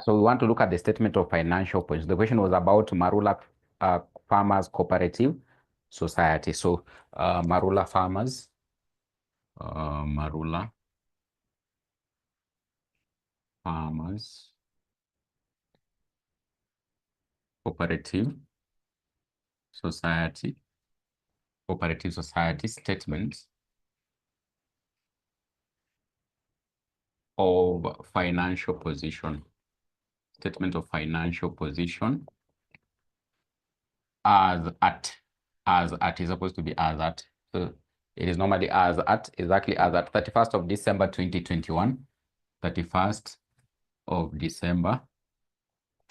So we want to look at the statement of financial position. The question was about Marula Farmers Cooperative Society. So Marula Farmers Cooperative Society statement of financial position. Statement of financial position as at is supposed to be as at. So it is normally as at, exactly as at 31st of December 2021. 31st of December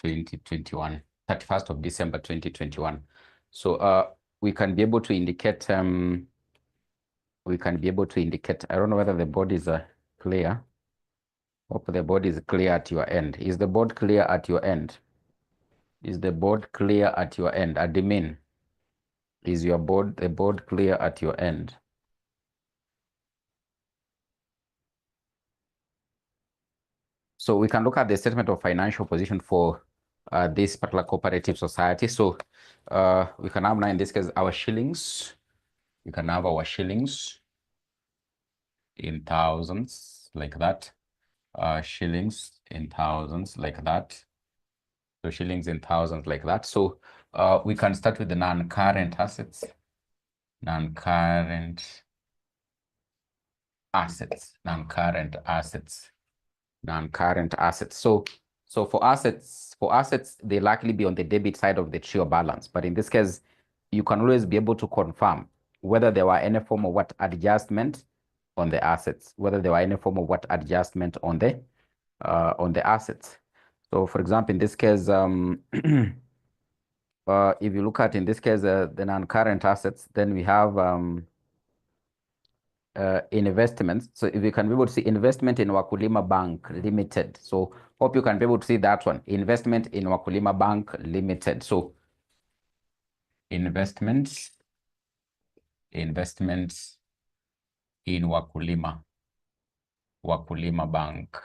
2021. 31st of December 2021. So we can be able to indicate I don't know whether the board is clear. Hope the board is clear at your end. Is the board clear at your end? Is the board clear at your end? Admin, is the board clear at your end? So we can look at the statement of financial position for this particular cooperative society. So we can have now in this case our shillings. We can have our shillings in thousands like that. Shillings in thousands like that. So shillings in thousands like that. So we can start with the non-current assets. Non-current assets. So for assets, they likely be on the debit side of the TRIO balance. But in this case, you can always be able to confirm whether there were any form of what adjustment on the assets, on the assets. So for example, in this case, if you look at in this case the non-current assets, then we have investments. So if you can be able to see investment in Wakulima Bank Limited. So hope you can be able to see that one. Investment in Wakulima Bank Limited. So investments in Wakulima Bank.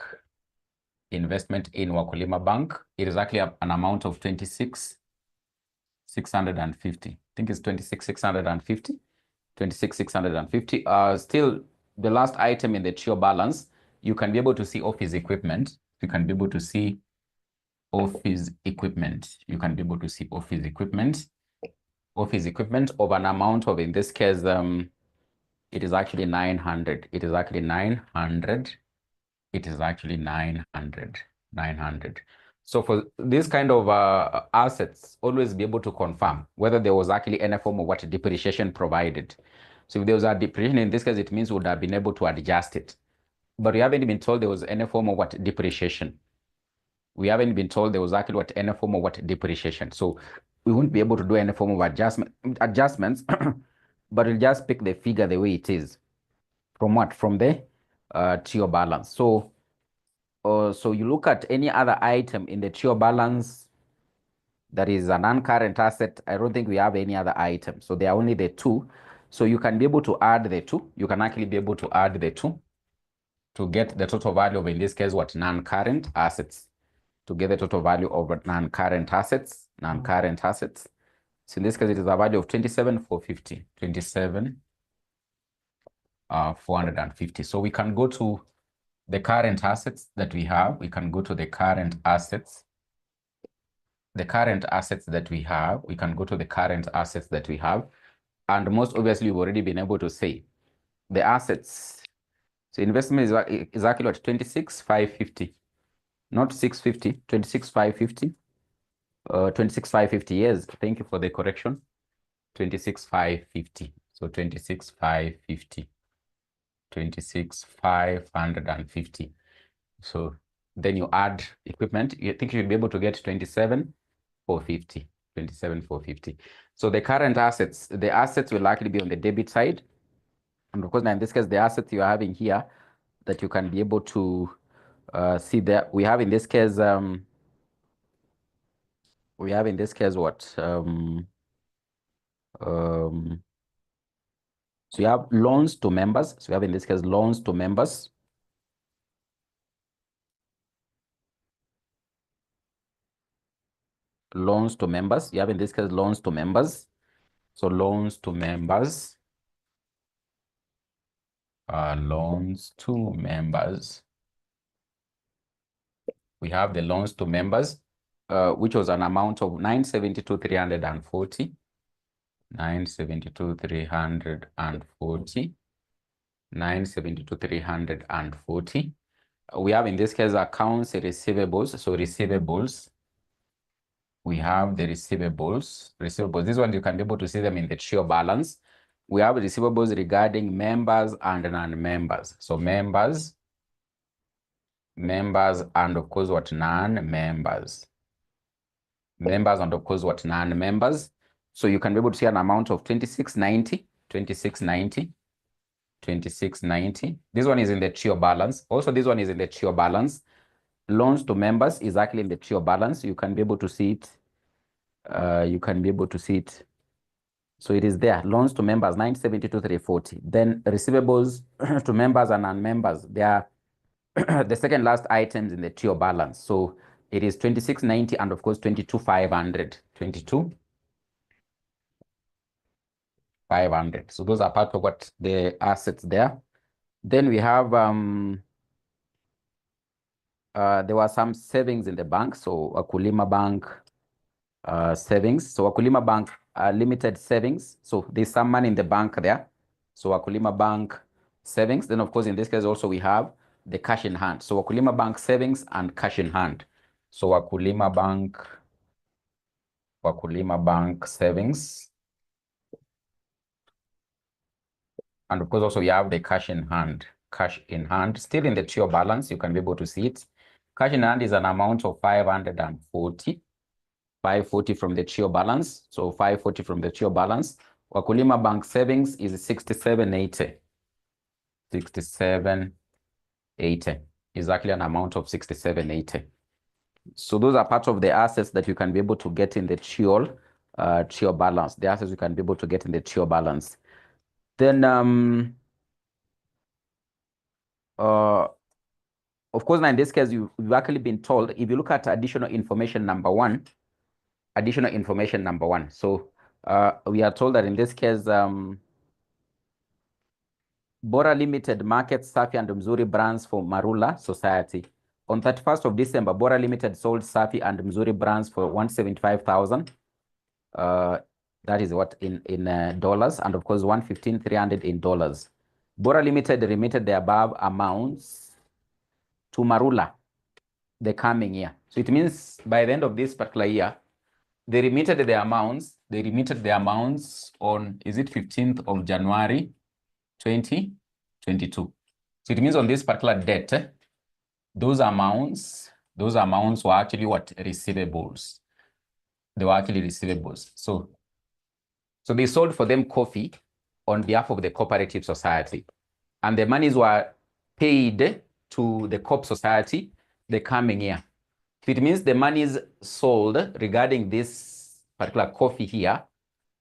Investment in Wakulima Bank. It is actually an amount of 26,650. I think it's 26,650. 26,650. Still, the last item in the TRIO balance, you can be able to see office equipment. You can be able to see office equipment. Office equipment of an amount of, in this case, it is actually 900. It is actually 900. So for this kind of assets, always be able to confirm whether there was actually any form of what depreciation provided. So if there was a depreciation, in this case, it means we would have been able to adjust it. But we haven't been told there was any form of what depreciation. We haven't been told there was actually what any form of what depreciation. So we won't be able to do any form of adjustments, but we'll just pick the figure the way it is. From what? From the TRIO balance. So you look at any other item in the TRIO balance that is a non-current asset. I don't think we have any other item. So there are only the two. So you can be able to add the two. You can actually be able to add the two to get the total value of, in this case, what? Non-current assets. To get the total value of non-current assets. So in this case, it is a value of 27,450. 27,450. So we can go to the current assets that we have. We can go to the current assets. We can go to the current assets that we have. And most obviously, we've already been able to say the assets. So investment is exactly what? 26,550. Not 650, 26,550. 26,550 years. Thank you for the correction. 26,550. So 26,550. 26,550. So then you add equipment. You think you should be able to get 27,450. 27,450. So the current assets, the assets will likely be on the debit side. And of course, now in this case, the assets you are having here that you can be able to see there. We have in this case, what? So you have loans to members. So we have in this case loans to members. loans to members. You have in this case loans to members. So loans to members. Loans to members. We have the loans to members, which was an amount of 972,340. 972,340. 972,340. We have in this case accounts receivables. So receivables. We have the receivables. Receivables. This one you can be able to see them in the trial balance. We have receivables regarding members and non-members. So members, and of course what non-members. Members and of course what non-members. So you can be able to see an amount of 2690, 2690, 2690. This one is in the trial balance. Also, this one is in the trial balance. Loans to members is actually in the trial balance. You can be able to see it. You can be able to see it. So it is there. Loans to members, 972,340. Then receivables to members and non-members, they are the second last items in the trial balance. So it is 2690 and of course 22,500. 22,500. So those are part of what the assets there. Then we have there were some savings in the bank. So Wakulima Bank savings. So Wakulima Bank limited savings. So there's some money in the bank there. So Wakulima Bank savings. Then of course in this case also we have the cash in hand. So Wakulima Bank savings and cash in hand. So Wakulima Bank savings. And of course also we have the cash in hand. Cash in hand, still in the trial balance, you can be able to see it. Cash in hand is an amount of 540. 540 from the trial balance. So 540 from the trial balance. Wakulima Bank savings is 6780. 6780 is actually an amount of 6780. So those are part of the assets that you can be able to get in the trial balance. The assets you can be able to get in the trial balance. Then of course, now in this case, you've actually been told, if you look at additional information number one. So we are told that in this case, Bora Limited markets Safi and Mzuri brands for Marula Society. On 31st of December, Bora Limited sold Safi and Mzuri brands for 175,000. That is what in dollars, and of course 115,300 in dollars. Bora Limited remitted the above amounts to Marula the coming year. So it means by the end of this particular year, they remitted the amounts. They remitted the amounts on, is it 15th of January 2022. So it means on this particular date, those amounts were actually what? Receivables. They were actually receivables. So they sold for them coffee on behalf of the cooperative society. And the monies were paid to the COP society the coming year. It means the monies sold regarding this particular coffee here,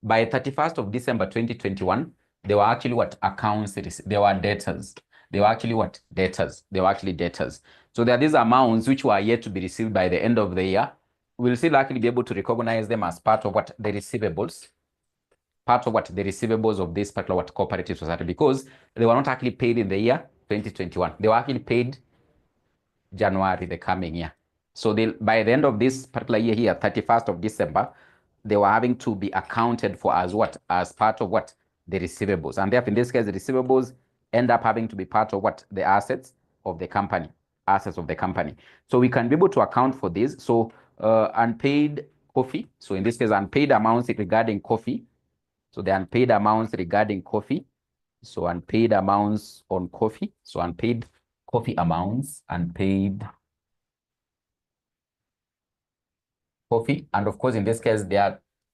by 31st of December 2021, they were actually what? Accounts, they were debtors. They were actually what? Debtors. They were actually debtors. So there are these amounts which were yet to be received by the end of the year. We'll still actually be able to recognize them as part of what? The receivables. Part of what? The receivables of this particular what? Cooperative society, because they were not actually paid in the year 2021. They were actually paid January the coming year. So by the end of this particular year here, 31st of December, they were having to be accounted for as what? As part of what? The receivables. And therefore, in this case, the receivables end up having to be part of what? The assets of the company. Assets of the company. So we can be able to account for this. So unpaid coffee. So in this case, unpaid amounts regarding coffee. So the unpaid amounts regarding coffee. So unpaid amounts on coffee. So unpaid coffee amounts, unpaid coffee. And of course, in this case,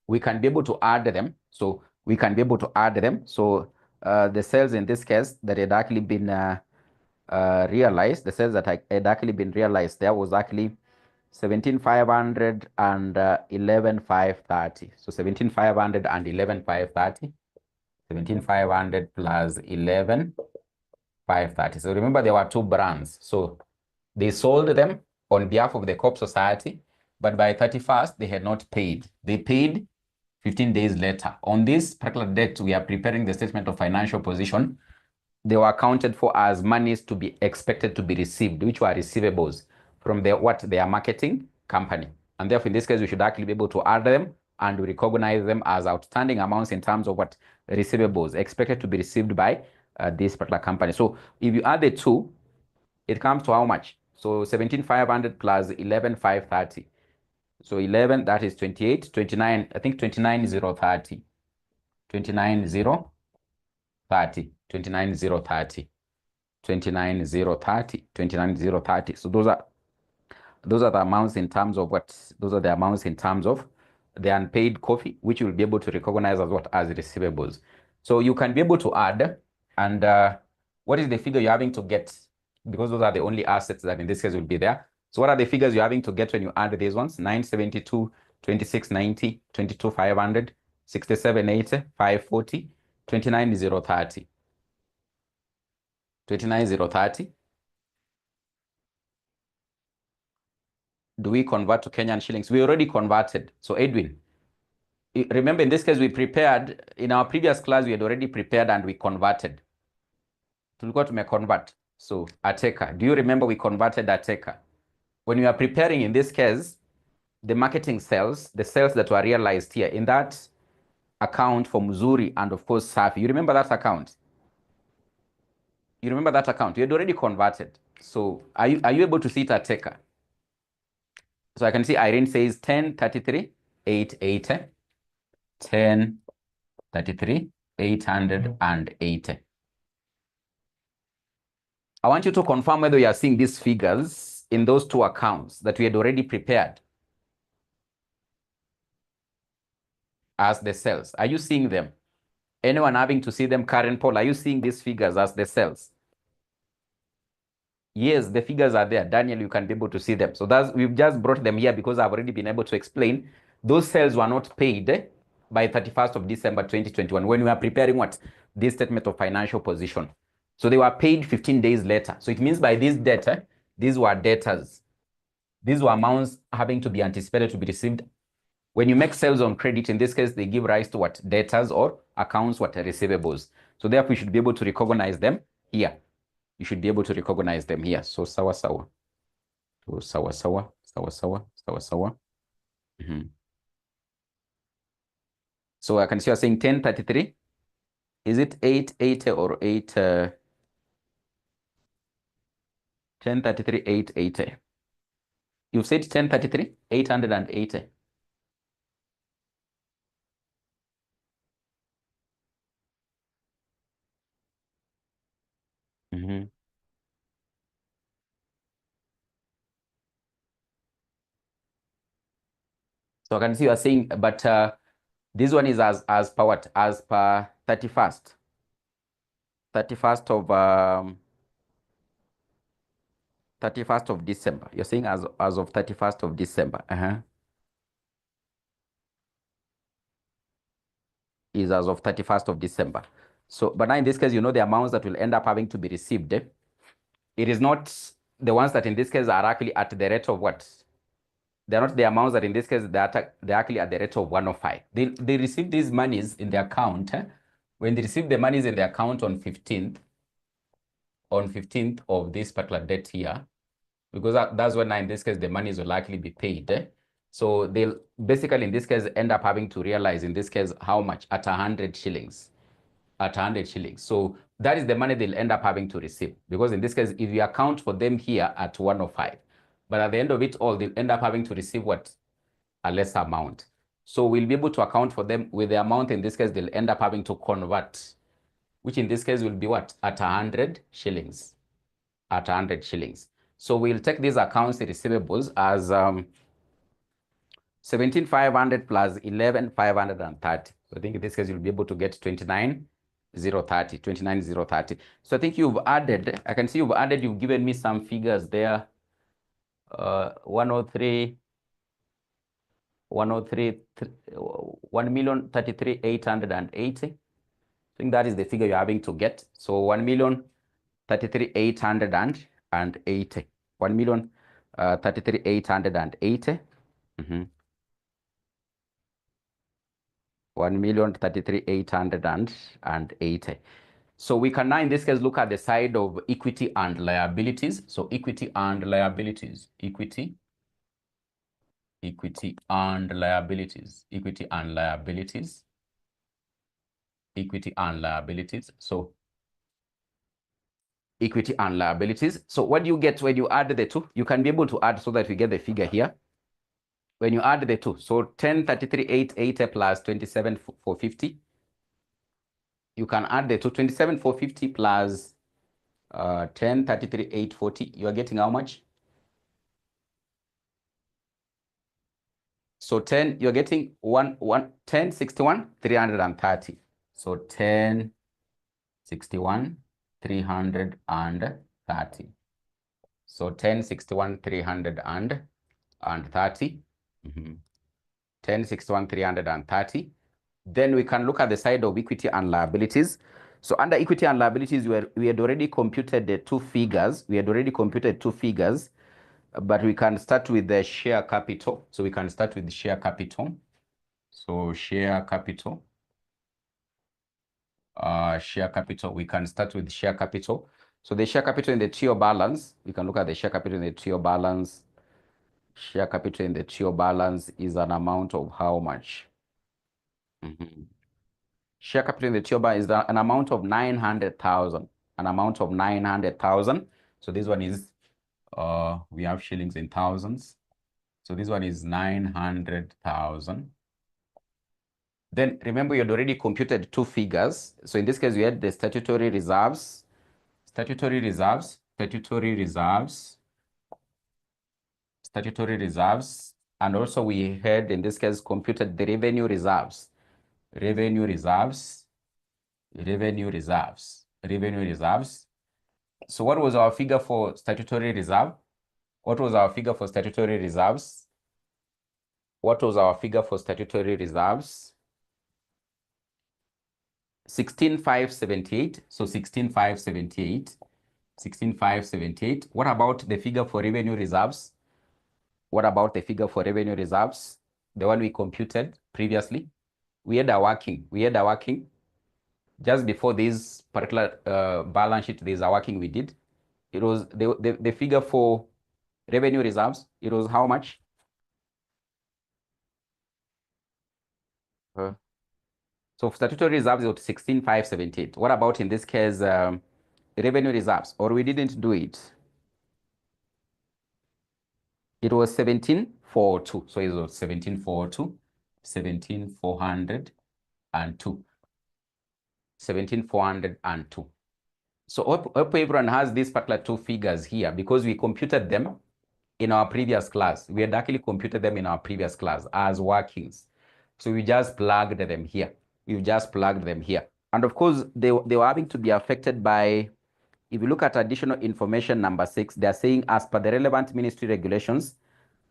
we can be able to add them. So we can be able to add them. So the sales in this case that had actually been realized, the sales that had actually been realized, there was actually 17,500 and 11,530. So 17,500 and 11,530. 17,500 plus 11,530. So remember, there were two brands. So they sold them on behalf of the COP society. but by 31st, they had not paid. They paid 15 days later. On this particular date, we are preparing the statement of financial position. They were accounted for as monies to be expected to be received, which were receivables from their marketing company. And therefore, in this case, we should actually be able to add them and recognize them as outstanding amounts in terms of what receivables expected to be received by this particular company. So if you add the two, it comes to how much? So 17,500 plus 11,530. So 11, that is 28, 29, I think 29,030. 29,030, 29,030, 29,030, 29,030. So those are the amounts in terms of what? Those are the amounts in terms of the unpaid coffee, which you'll be able to recognize as what? As receivables. So you can be able to add, and what is the figure you're having to get? Because those are the only assets that in this case will be there. So what are the figures you're having to get when you add these ones? 972, 2690, 22,500, 6780, 540, 29,030. 29,030. Do we convert to Kenyan shillings? We already converted. So Edwin, remember in this case we prepared, in our previous class we had already prepared and we converted. Tulikuwa tumeconvert. So ACCA, do you remember we converted ACCA? When we are preparing in this case, the marketing sales, the sales that were realized here in that account for Mzuri and of course Safi. You remember that account? You remember that account? You had already converted. So are you able to see it ACCA? So I can see Irene says 1033, 880, 1033, 880. I want you to confirm whether you are seeing these figures in those two accounts that we had already prepared as the sales. Are you seeing them? Anyone having to see them, Karen Paul, are you seeing these figures as the sales? Yes, the figures are there. Daniel, you can be able to see them. So we've just brought them here because I've already been able to explain those sales were not paid by 31st of December 2021 when we are preparing what? This statement of financial position. So they were paid 15 days later. So it means by this data, these were debtors. These were amounts having to be anticipated to be received. When you make sales on credit, in this case, they give rise to what? Debtors or accounts, what? Receivables. So therefore, we should be able to recognize them here. You should be able to recognize them here. So sawa sawa. So sawa sawa, sawa sawa, sawa sawa. So I can see you're saying 1033. Is it 880 or 8? 1033, 880. You've said 1033, 880. So I can see you are saying, but this one is as per what? As per 31st. 31st of December. You're saying as of 31st of December. Is as of 31st of December. So, but now in this case, you know the amounts that will end up having to be received. It is not the ones that in this case are actually at the rate of what? They're not the amounts that in this case they're actually at the rate of 105. They receive these monies in the account. When they receive the monies in the account on 15th of this particular date here, because that's when in this case the monies will likely be paid. So they'll basically in this case end up having to realize in this case how much? At 100 shillings. At 100 shillings. So that is the money they'll end up having to receive. Because in this case, if you account for them here at 105, but at the end of it all, they'll end up having to receive what? A lesser amount. So we'll be able to account for them with the amount in this case they'll end up having to convert, which in this case will be what? At 100 shillings. At 100 shillings. So we'll take these accounts receivables as 17,500 plus 11,530. I think in this case you'll be able to get 29,030, 29,030. So I think you've added, I can see you've added, you've given me some figures there. 103, 1,033,880. I think that is the figure you're having to get. So 1,033,880. 1,033,880. 1,033,880. So we can now in this case look at the side of equity and liabilities. So equity and liabilities, equity and liabilities, equity and liabilities, equity and liabilities. So equity and liabilities. So what do you get when you add the two? You can be able to add so that we get the figure here. When you add the two, so 10,33,880 plus 27,450. You can add the two, 27,450 plus 10,33,840. You are getting how much? So 10, you're getting 1061,330. So 1061,330. So 1061,330. 1061,330. Then we can look at the side of equity and liabilities. So under equity and liabilities, we had already computed the two figures. But we can start with the share capital. So we can start with the share capital. So share capital. We can start with share capital. So the share capital in the TO balance, we can look at the share capital in the TO balance. Share capital in the TO balance is an amount of how much? Share capital in the TO balance is an amount of 900,000. An amount of 900,000. So this one is, we have shillings in thousands. So this one is 900,000. Then remember, you had already computed two figures. So in this case, we had the statutory reserves, and also we had, in this case, computed the revenue reserves. So what was our figure for statutory reserve? What was our figure for statutory reserves? 16,578. So 16,578. What about the figure for revenue reserves? The one we computed previously. We had a working. Just before this particular balance sheet, there's a working we did. It was the figure for revenue reserves. It was how much? So statutory reserves is 16,578. What about in this case revenue reserves? Or we didn't do it? It was 17,402. So it was 17,402, 17,402, 17,402. So hope everyone has these particular two figures here because we computed them in our previous class. We had actually computed them in our previous class as workings. So we just plugged them here. And of course, they were having to be affected by, if you look at additional information number 6, they're saying as per the relevant ministry regulations,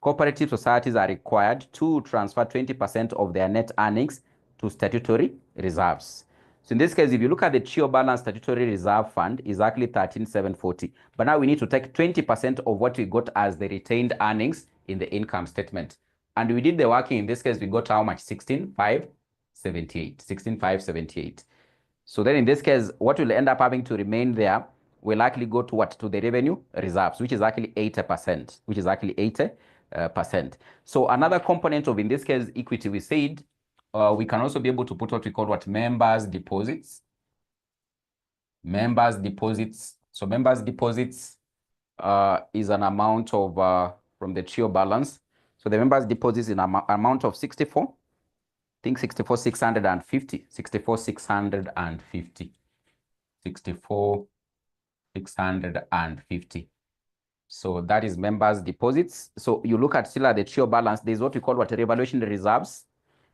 cooperative societies are required to transfer 20% of their net earnings to statutory reserves. So in this case, if you look at the TO balance statutory reserve fund, is actually 13,740. But now we need to take 20% of what we got as the retained earnings in the income statement. And we did the working. In this case, we got how much? 16,578. 16,578. So then in this case, what will end up having to remain there will actually go to what? To the revenue reserves, which is actually 80%. So another component of, in this case, equity, we said, we can also be able to put what we call members' deposits. So members' deposits is an amount of, from the TO balance. So the members' deposits in an amount of 64, I think 64,650, 64,650, 64,650. So that is members' deposits. So you look at still at the TO balance, there's what we call revaluation reserves.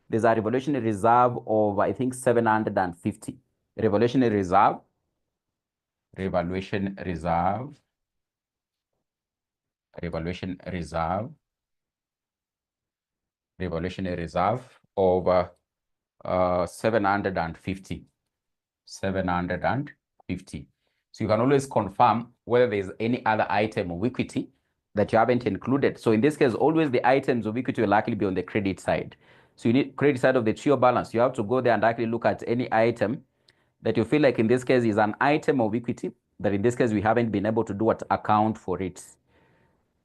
There's a revaluation reserve of, I think, 750. Revaluation reserve of 750. 750. So you can always confirm whether there's any other item of equity that you haven't included. So in this case, always the items of equity will likely be on the credit side. So you need credit side of the TREO balance. You have to go there and actually look at any item that you feel like in this case is an item of equity, that in this case we haven't been able to do what account for it.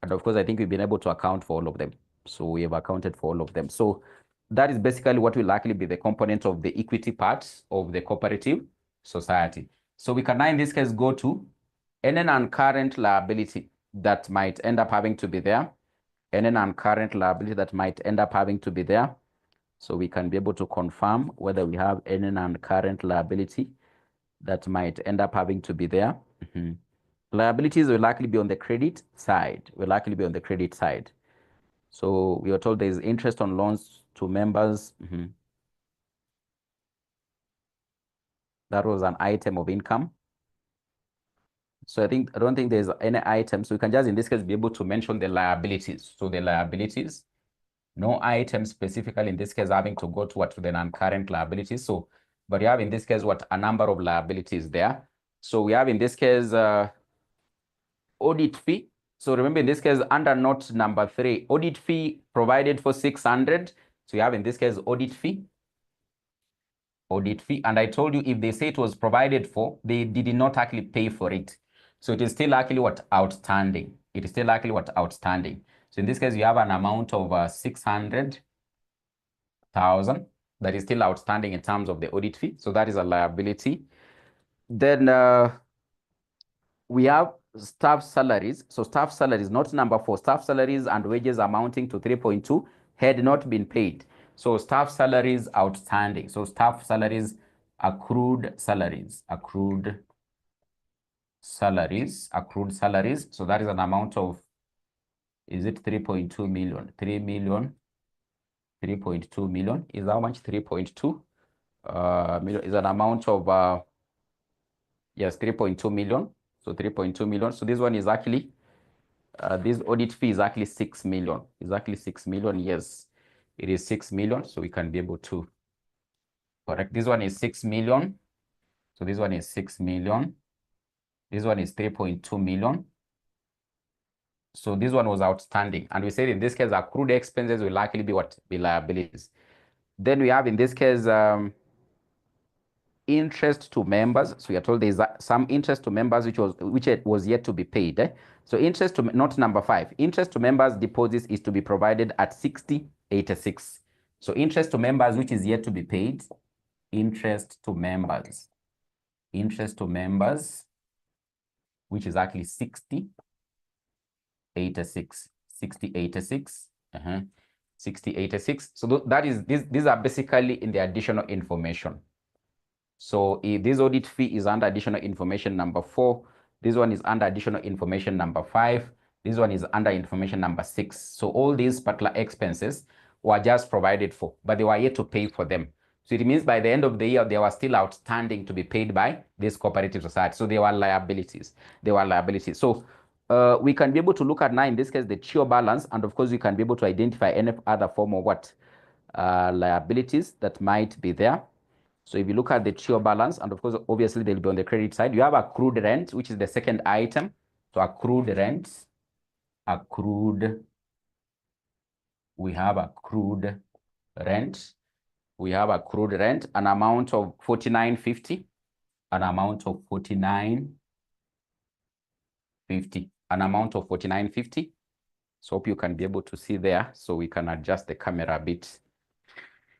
And of course, I think we've been able to account for all of them. So we have accounted for all of them. So that is basically what will likely be the component of the equity part of the cooperative society. So we can now in this case go to any non-current liability that might end up having to be there. Any non-current liability that might end up having to be there. So we can be able to confirm whether we have any non-current liability that might end up having to be there. Liabilities will likely be on the credit side. Will likely be on the credit side. So we are told there is interest on loans to members. That was an item of income. So I don't think there's any item. So we can just in this case be able to mention the liabilities. So the liabilities, no item specifically in this case having to go to what to the non-current liabilities. So, but you have in this case what a number of liabilities there. So we have in this case audit fee. So remember in this case under note number 3, audit fee provided for 600. So you have in this case audit fee. Audit fee. And I told you if they say it was provided for, they did not actually pay for it. So it is still actually what outstanding. It is still actually what outstanding. So in this case, you have an amount of 600,000 that is still outstanding in terms of the audit fee. So that is a liability. Then we have staff salaries. So staff salaries, not number 4, staff salaries and wages amounting to 3.2 had not been paid. So staff salaries outstanding. So staff salaries, accrued salaries. So that is an amount of, is it 3.2 million? 3 million, 3.2 million is how much? 3.2 million is an amount of, yes, 3.2 million. So 3.2 million. So this one is actually, this audit fee is actually 6 million. It's actually 6 million. Yes, it is 6 million. So we can be able to correct. This one is 6 million. So this one is 6 million. This one is 3.2 million. So this one was outstanding. And we said in this case, accrued expenses will likely be what? Be liabilities. Then we have in this case, interest to members. So we are told there's some interest to members which was yet to be paid. So interest to, not number 5, interest to members deposits is to be provided at 60.86. So interest to members which is yet to be paid, interest to members which is actually 60.86. 60.86. So that is these are basically in the additional information. So if this audit fee is under additional information number 4, this one is under additional information number 5, this one is under information number 6. So all these particular expenses were just provided for, but they were yet to pay for them. So it means by the end of the year, they were still outstanding to be paid by this cooperative society. So they were liabilities. So we can be able to look at now, in this case, the TREO balance, and of course, we can be able to identify any other form of what liabilities that might be there. So if you look at the TREO balance, and of course, obviously, they'll be on the credit side. You have accrued rent, which is the second item. So accrued rent, we have accrued rent. We have accrued rent, an amount of 49.50, an amount of 49.50, an amount of 49.50. So hope you can be able to see there. So we can adjust the camera a bit.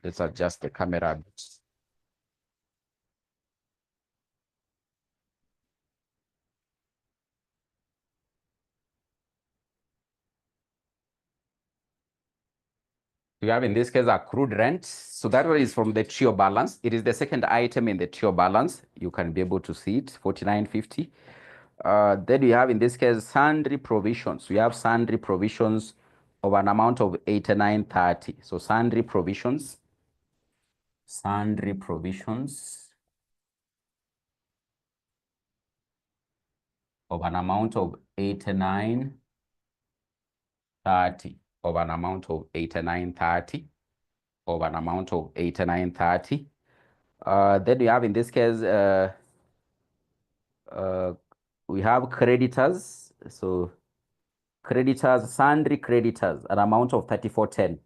Let's adjust the camera a bit. We have in this case accrued rent. So that one is from the TREO balance. It is the second item in the TREO balance. You can be able to see it, 49.50. Then we have in this case sundry provisions. We have sundry provisions of an amount of 89.30. So sundry provisions of an amount of 89.30. Of an amount of 89.30. Of an amount of 89.30. Then we have in this case we have creditors. So Creditors, sundry creditors, an amount of 3410.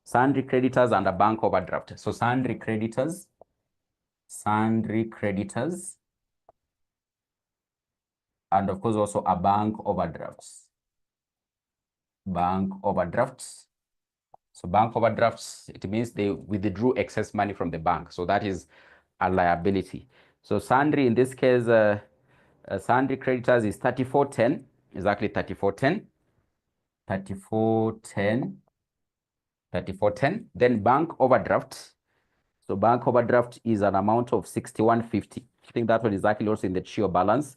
Sundry creditors and a bank overdraft. So sundry creditors, and of course also a bank overdrafts. Bank overdrafts. So bank overdrafts, it means they withdrew excess money from the bank. So that is a liability. So sundry, in this case, sundry creditors is 3410, exactly 3410. 3410. Then bank overdraft. So bank overdraft is an amount of 6150. I think that one is actually also in the TRIO balance.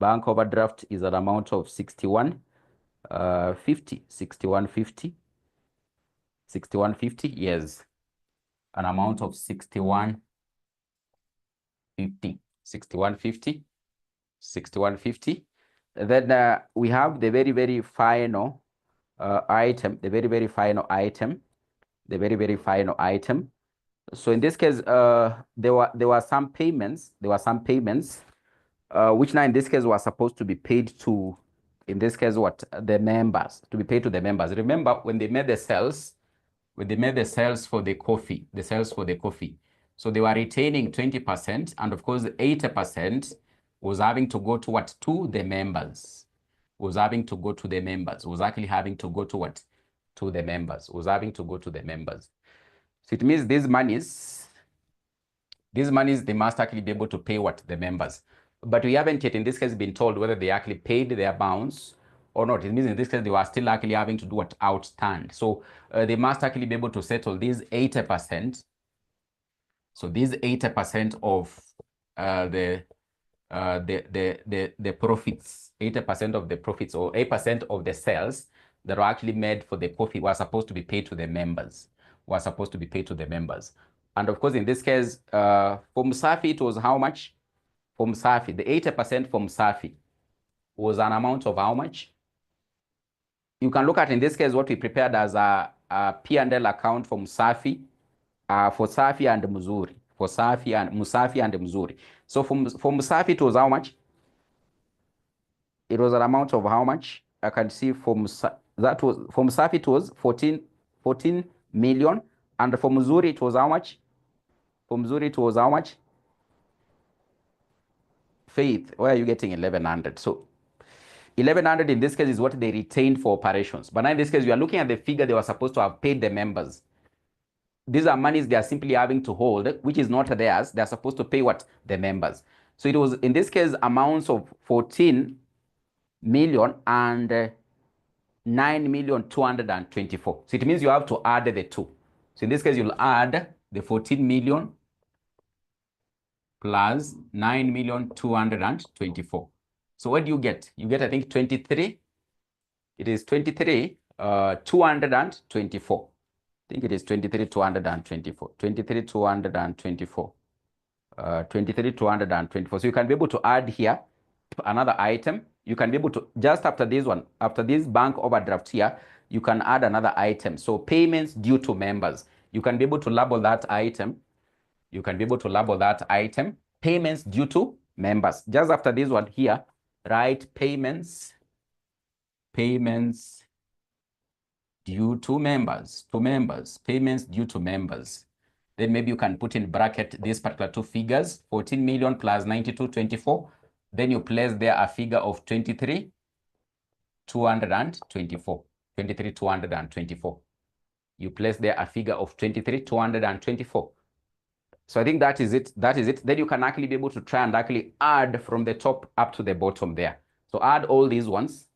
Bank overdraft is an amount of 6150, yes. An amount of 6150. Then we have the very, very final item, the very, very final item. So in this case, there were some payments, which now in this case were supposed to be paid to, in this case, what? The members, to be paid to the members. Remember when they made the sales, for the coffee, so they were retaining 20%, and of course 80% was having to go to what? To the members. Was actually having to go to what? To the members. So it means these monies, they must actually be able to pay what? The members. But we haven't yet, in this case, been told whether they actually paid their bounce or not. It means in this case, they were still actually having to do what? Outstand. So they must actually be able to settle these 80%. So these 80% of the profits, 80% of the profits, or 8% of the sales that were actually made for the coffee were supposed to be paid to the members. And of course, in this case, from Safi, it was how much? From Safi, the 80% from Safi was an amount of how much? You can look at, in this case, what we prepared as a P&L account from Safi, for Safi and Mzuri. Musafi and Mzuri. So from Musafi, it was how much? It was an amount of how much? I can see from Musafi, it was 14 million. And for Mzuri, it was how much? For Mzuri, it was how much? Faith, where are you getting 1100? So 1100 in this case is what they retained for operations. But now in this case, you are looking at the figure they were supposed to have paid the members. These are monies they are simply having to hold, which is not theirs. They are supposed to pay what? The members. So it was, in this case, amounts of 14 million and 9,224,000. So it means you have to add the two. So in this case, you'll add the 14 million plus 9,224,000. So what do you get? You get, I think, 23. It is 23,224. I think it is 23,224. 23,224. 23,224. So you can be able to add here another item. You can be able to, just after this one, after this bank overdraft here, you can add another item. So payments due to members. You can be able to label that item. Payments due to members. Just after this one here, write payments due to members, payments due to members. Then maybe you can put in bracket these particular two figures, 14 million plus 9224. Then you place there a figure of 23,224. 23,224. You place there a figure of 23,224. So I think that is it. Then you can actually be able to try and actually add from the top up to the bottom there. So add all these ones.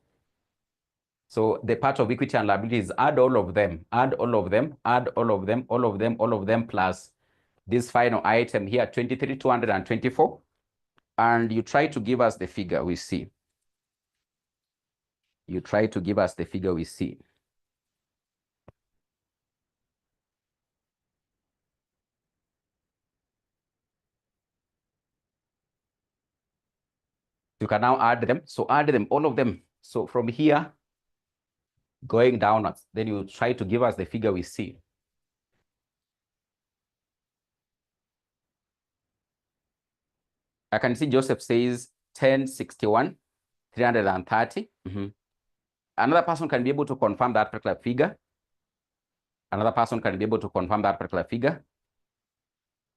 So the part of equity and liabilities, add all of them, plus this final item here, 23,224. And you try to give us the figure we see. You can now add them. So add them, all of them. So from here, going downwards, then you try to give us the figure we see. I can see Joseph says 1061, 330. Another person can be able to confirm that particular figure. Another person can be able to confirm that particular figure.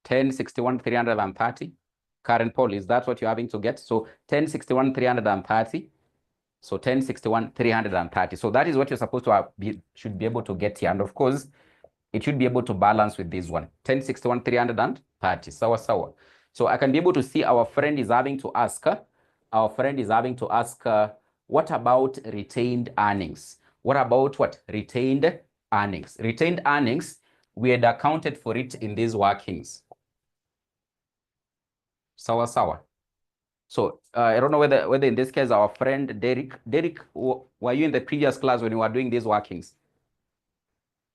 1061,330. Current poll, is that what you're having to get? So 1061,330. So 1061,330. So that is what you're supposed to should be able to get here. And of course, it should be able to balance with this one. 1061,330. Sawa. So I can be able to see our friend is having to ask, what about retained earnings? What about what? Retained earnings. Retained earnings, we had accounted for it in these workings. Sawa. So I don't know whether in this case our friend Derek, were you in the previous class when we were doing these workings?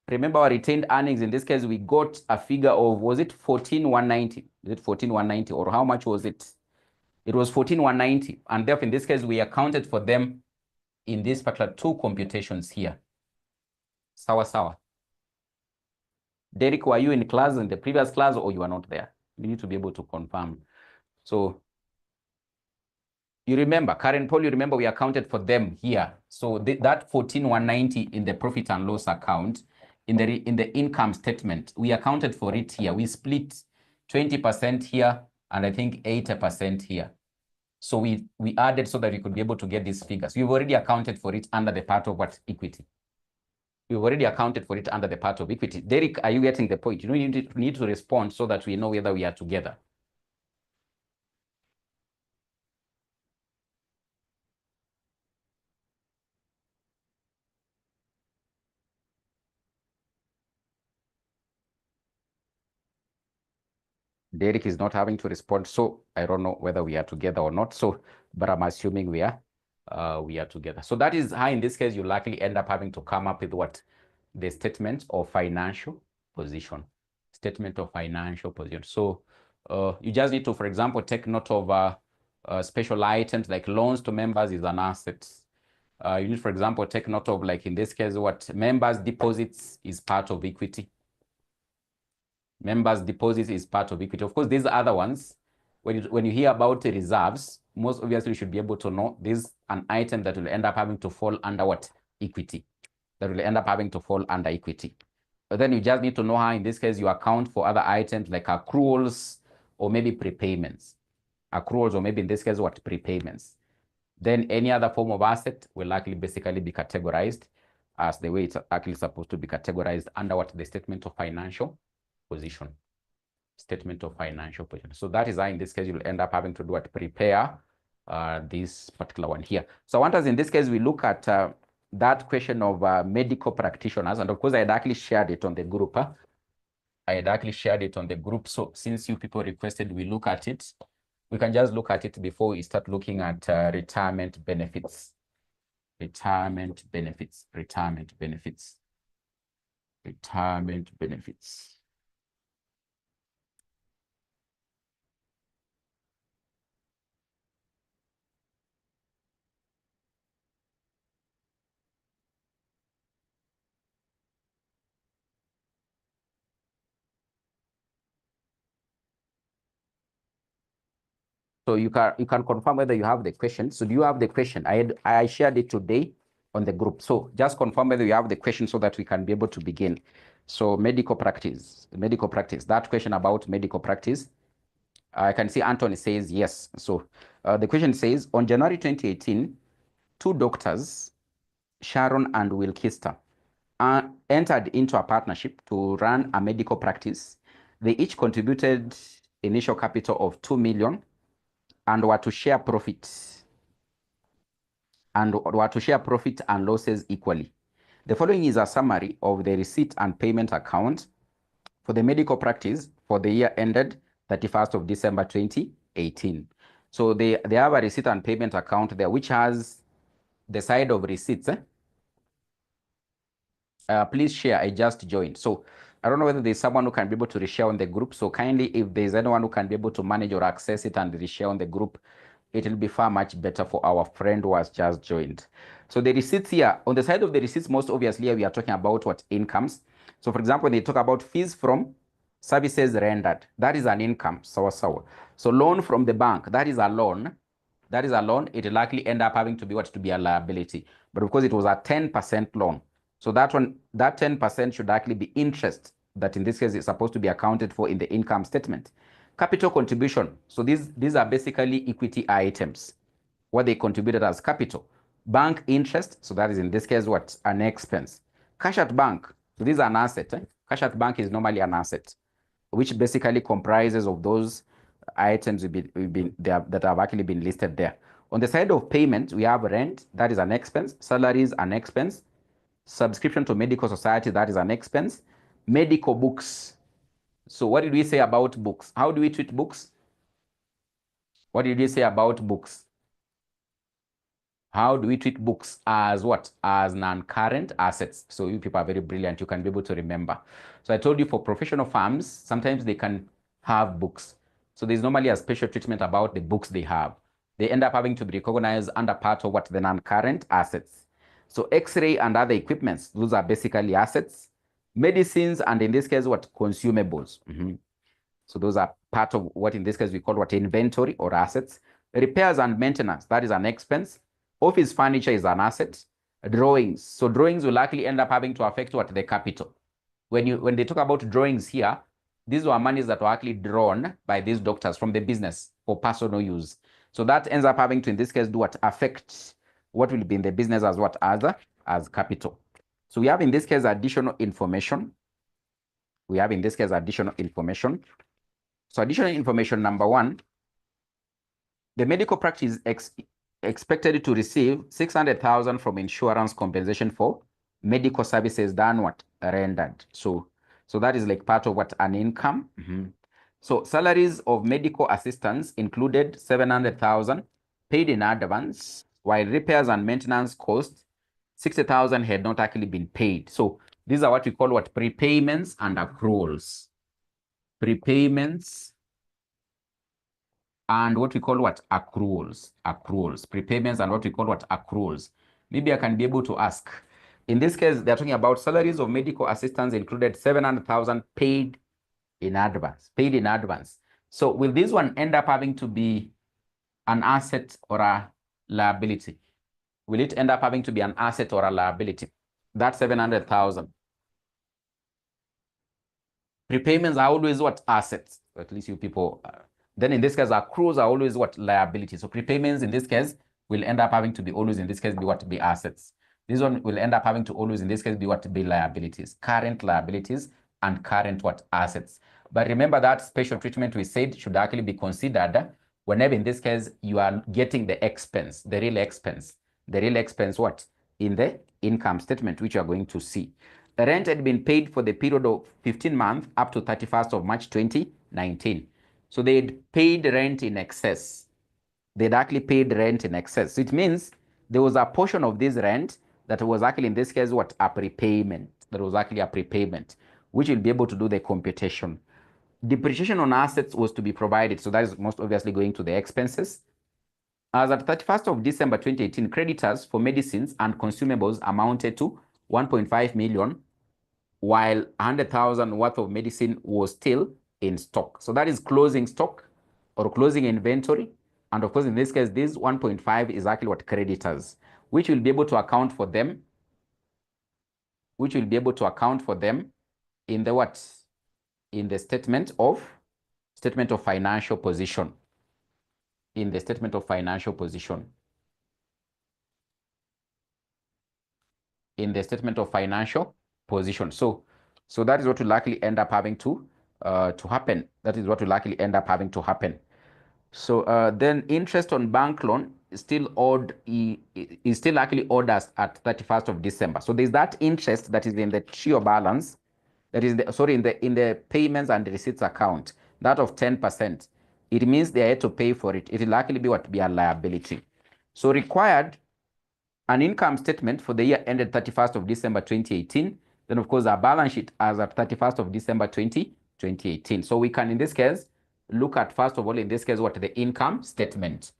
Remember our retained earnings, in this case, we got a figure of, was it 14,190? Is it 14,190 or how much was it? It was 14,190. And therefore, in this case, we accounted for them in these particular two computations here. Sawa. Derek, were you in class in the previous class or you are not there? You need to be able to confirm. So you remember, current poll, you remember we accounted for them here. So that 14,190 in the profit and loss account, in the income statement, we accounted for it here. We split 20% here and I think 80% here. So we added so that we could be able to get these figures. We've already accounted for it under the part of what? Equity. We've already accounted for it under the part of equity. Derek, are you getting the point? You know, you need to respond so that we know whether we are together. Derek is not having to respond, so I don't know whether we are together or not. So, but I'm assuming we are together. So that is how, in this case, you likely end up having to come up with what? The statement of financial position. Statement of financial position. So you just need to, for example, take note of special items like loans to members is an asset. You need, for example, take note of, like in this case, what? Members' deposits is part of equity. Members' deposits is part of equity. Of course, these other ones, when you hear about reserves, most obviously you should be able to know this is an item that will end up having to fall under what? Equity. That will end up having to fall under equity. But then you just need to know how, in this case, you account for other items like accruals or maybe prepayments. Accruals or maybe in this case, what? Prepayments. Then any other form of asset will likely basically be categorized as the way it's actually supposed to be categorized under what? The statement of financial position. Statement of financial position. So that is how, in this case, you'll end up having to do what? Prepare this particular one here. So I want us, in this case, we look at that question of medical practitioners. And of course, I had actually shared it on the group. So since you people requested we look at it, we can just look at it before we start looking at retirement benefits. Retirement benefits. So you can confirm whether you have the question. So do you have the question? I shared it today on the group. So just confirm whether you have the question so that we can be able to begin. So medical practice, that question about medical practice. I can see Anthony says yes. So the question says, on January 2018, two doctors, Sharon and 𝒔𝒐𝒂𝒚, entered into a partnership to run a medical practice. They each contributed initial capital of 2 million and were to share profits and losses equally. The following is a summary of the receipt and payment account for the medical practice for the year ended 31st of December 2018. So they have a receipt and payment account there, which has the side of receipts. Please share. I just joined. So I don't know whether there's someone who can be able to reshare on the group. So kindly, if there's anyone who can be able to manage or access it and reshare on the group, it will be far much better for our friend who has just joined. So the receipts here, on the side of the receipts, most obviously we are talking about what? Incomes. So for example, when they talk about fees from services rendered, that is an income. So loan from the bank, that is a loan. that is a loan, it will likely end up having to be what? To be a liability. But of course, it was a 10% loan. So that 10% should actually be interest that in this case is supposed to be accounted for in the income statement. Capital contribution. So these are basically equity items, what they contributed as capital. Bank interest. So that is in this case what? An expense. Cash at bank. So this is an asset. Cash at bank is normally an asset, which basically comprises of those items that have actually been listed there. On the side of payment, we have rent, that is an expense. Salaries, an expense. Subscription to medical society, that is an expense. Medical books. So what did we say about books? How do we treat books? What did we say about books? How do we treat books? As what? As non-current assets. So you people are very brilliant. You can be able to remember. So I told you for professional firms, sometimes they can have books. So there's normally a special treatment about the books they have. They end up having to be recognized under part of what? The non-current assets. So X-ray and other equipments, those are basically assets. Medicines, and in this case, what? Consumables. So those are part of what in this case we call what? Inventory or assets. Repairs and maintenance, that is an expense. Office furniture is an asset. Drawings. So drawings will likely end up having to affect what? The capital. When they talk about drawings here, these were monies that were actually drawn by these doctors from the business for personal use. So that ends up having to, in this case, do what? Affect what will be in the business as what? As capital. So we have in this case additional information. We have in this case additional information. So additional information number one, the medical practice expected to receive 600,000 from insurance compensation for medical services done what? Rendered. So that is like part of what? An income. So salaries of medical assistants included 700,000 paid in advance, while repairs and maintenance costs, 60,000 had not actually been paid. So these are what we call what? Prepayments and accruals. Prepayments and what we call what? Accruals. Prepayments and what we call what? Accruals. Maybe I can be able to ask. In this case, they're talking about salaries of medical assistants included 700,000 paid in advance. So will this one end up having to be an asset or a liability? Will it end up having to be an asset or a liability? That's 700,000. Prepayments are always what? Assets. At least you people. Then in this case, accruals are always what? Liabilities. So prepayments in this case will end up having to be always in this case be what? Be assets. This one will end up having to always in this case be what? Be liabilities. Current liabilities and current what? Assets. But remember that special treatment we said should actually be considered whenever in this case you are getting the expense, the real expense. The real expense what? In the income statement, which you are going to see. The rent had been paid for the period of 15 months up to 31st of March 2019. So they had paid rent in excess. They'd actually paid rent in excess. So it means there was a portion of this rent that was actually in this case what? A prepayment. That was actually a prepayment, which will be able to do the computation. Depreciation on assets was to be provided. So that is most obviously going to the expenses. As at 31st of December 2018, creditors for medicines and consumables amounted to 1.5 million, while 100,000 worth of medicine was still in stock. So that is closing stock or closing inventory. And of course, in this case, this 1.5 is actually what? Creditors, which will be able to account for them, in the what? In the statement of financial position. In the statement of financial position. In the statement of financial position. So that is what will likely end up having to happen. That is what will likely end up having to happen. So then interest on bank loan is still owed, is still likely owed us at 31st of December. So there's that interest that is in the TRIO balance, that is in the payments and receipts account, that of 10%. It means they had to pay for it. It will likely be what? Be a liability. So required an income statement for the year ended 31st of December 2018. Then of course our balance sheet as at 31st of December 2018. So we can in this case look at, first of all, in this case, what? The income statement.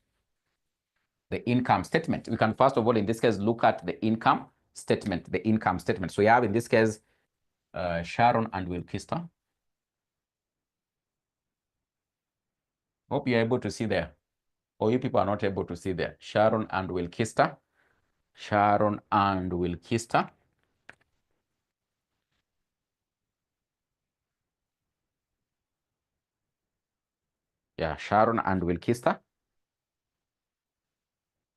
The income statement. We can first of all in this case look at the income statement. The income statement. So you have in this case Sharon and Wilkista. Hope you're able to see there. Or you people are not able to see there. Sharon and Wilkista. Sharon and Wilkista. Yeah, Sharon and Wilkista.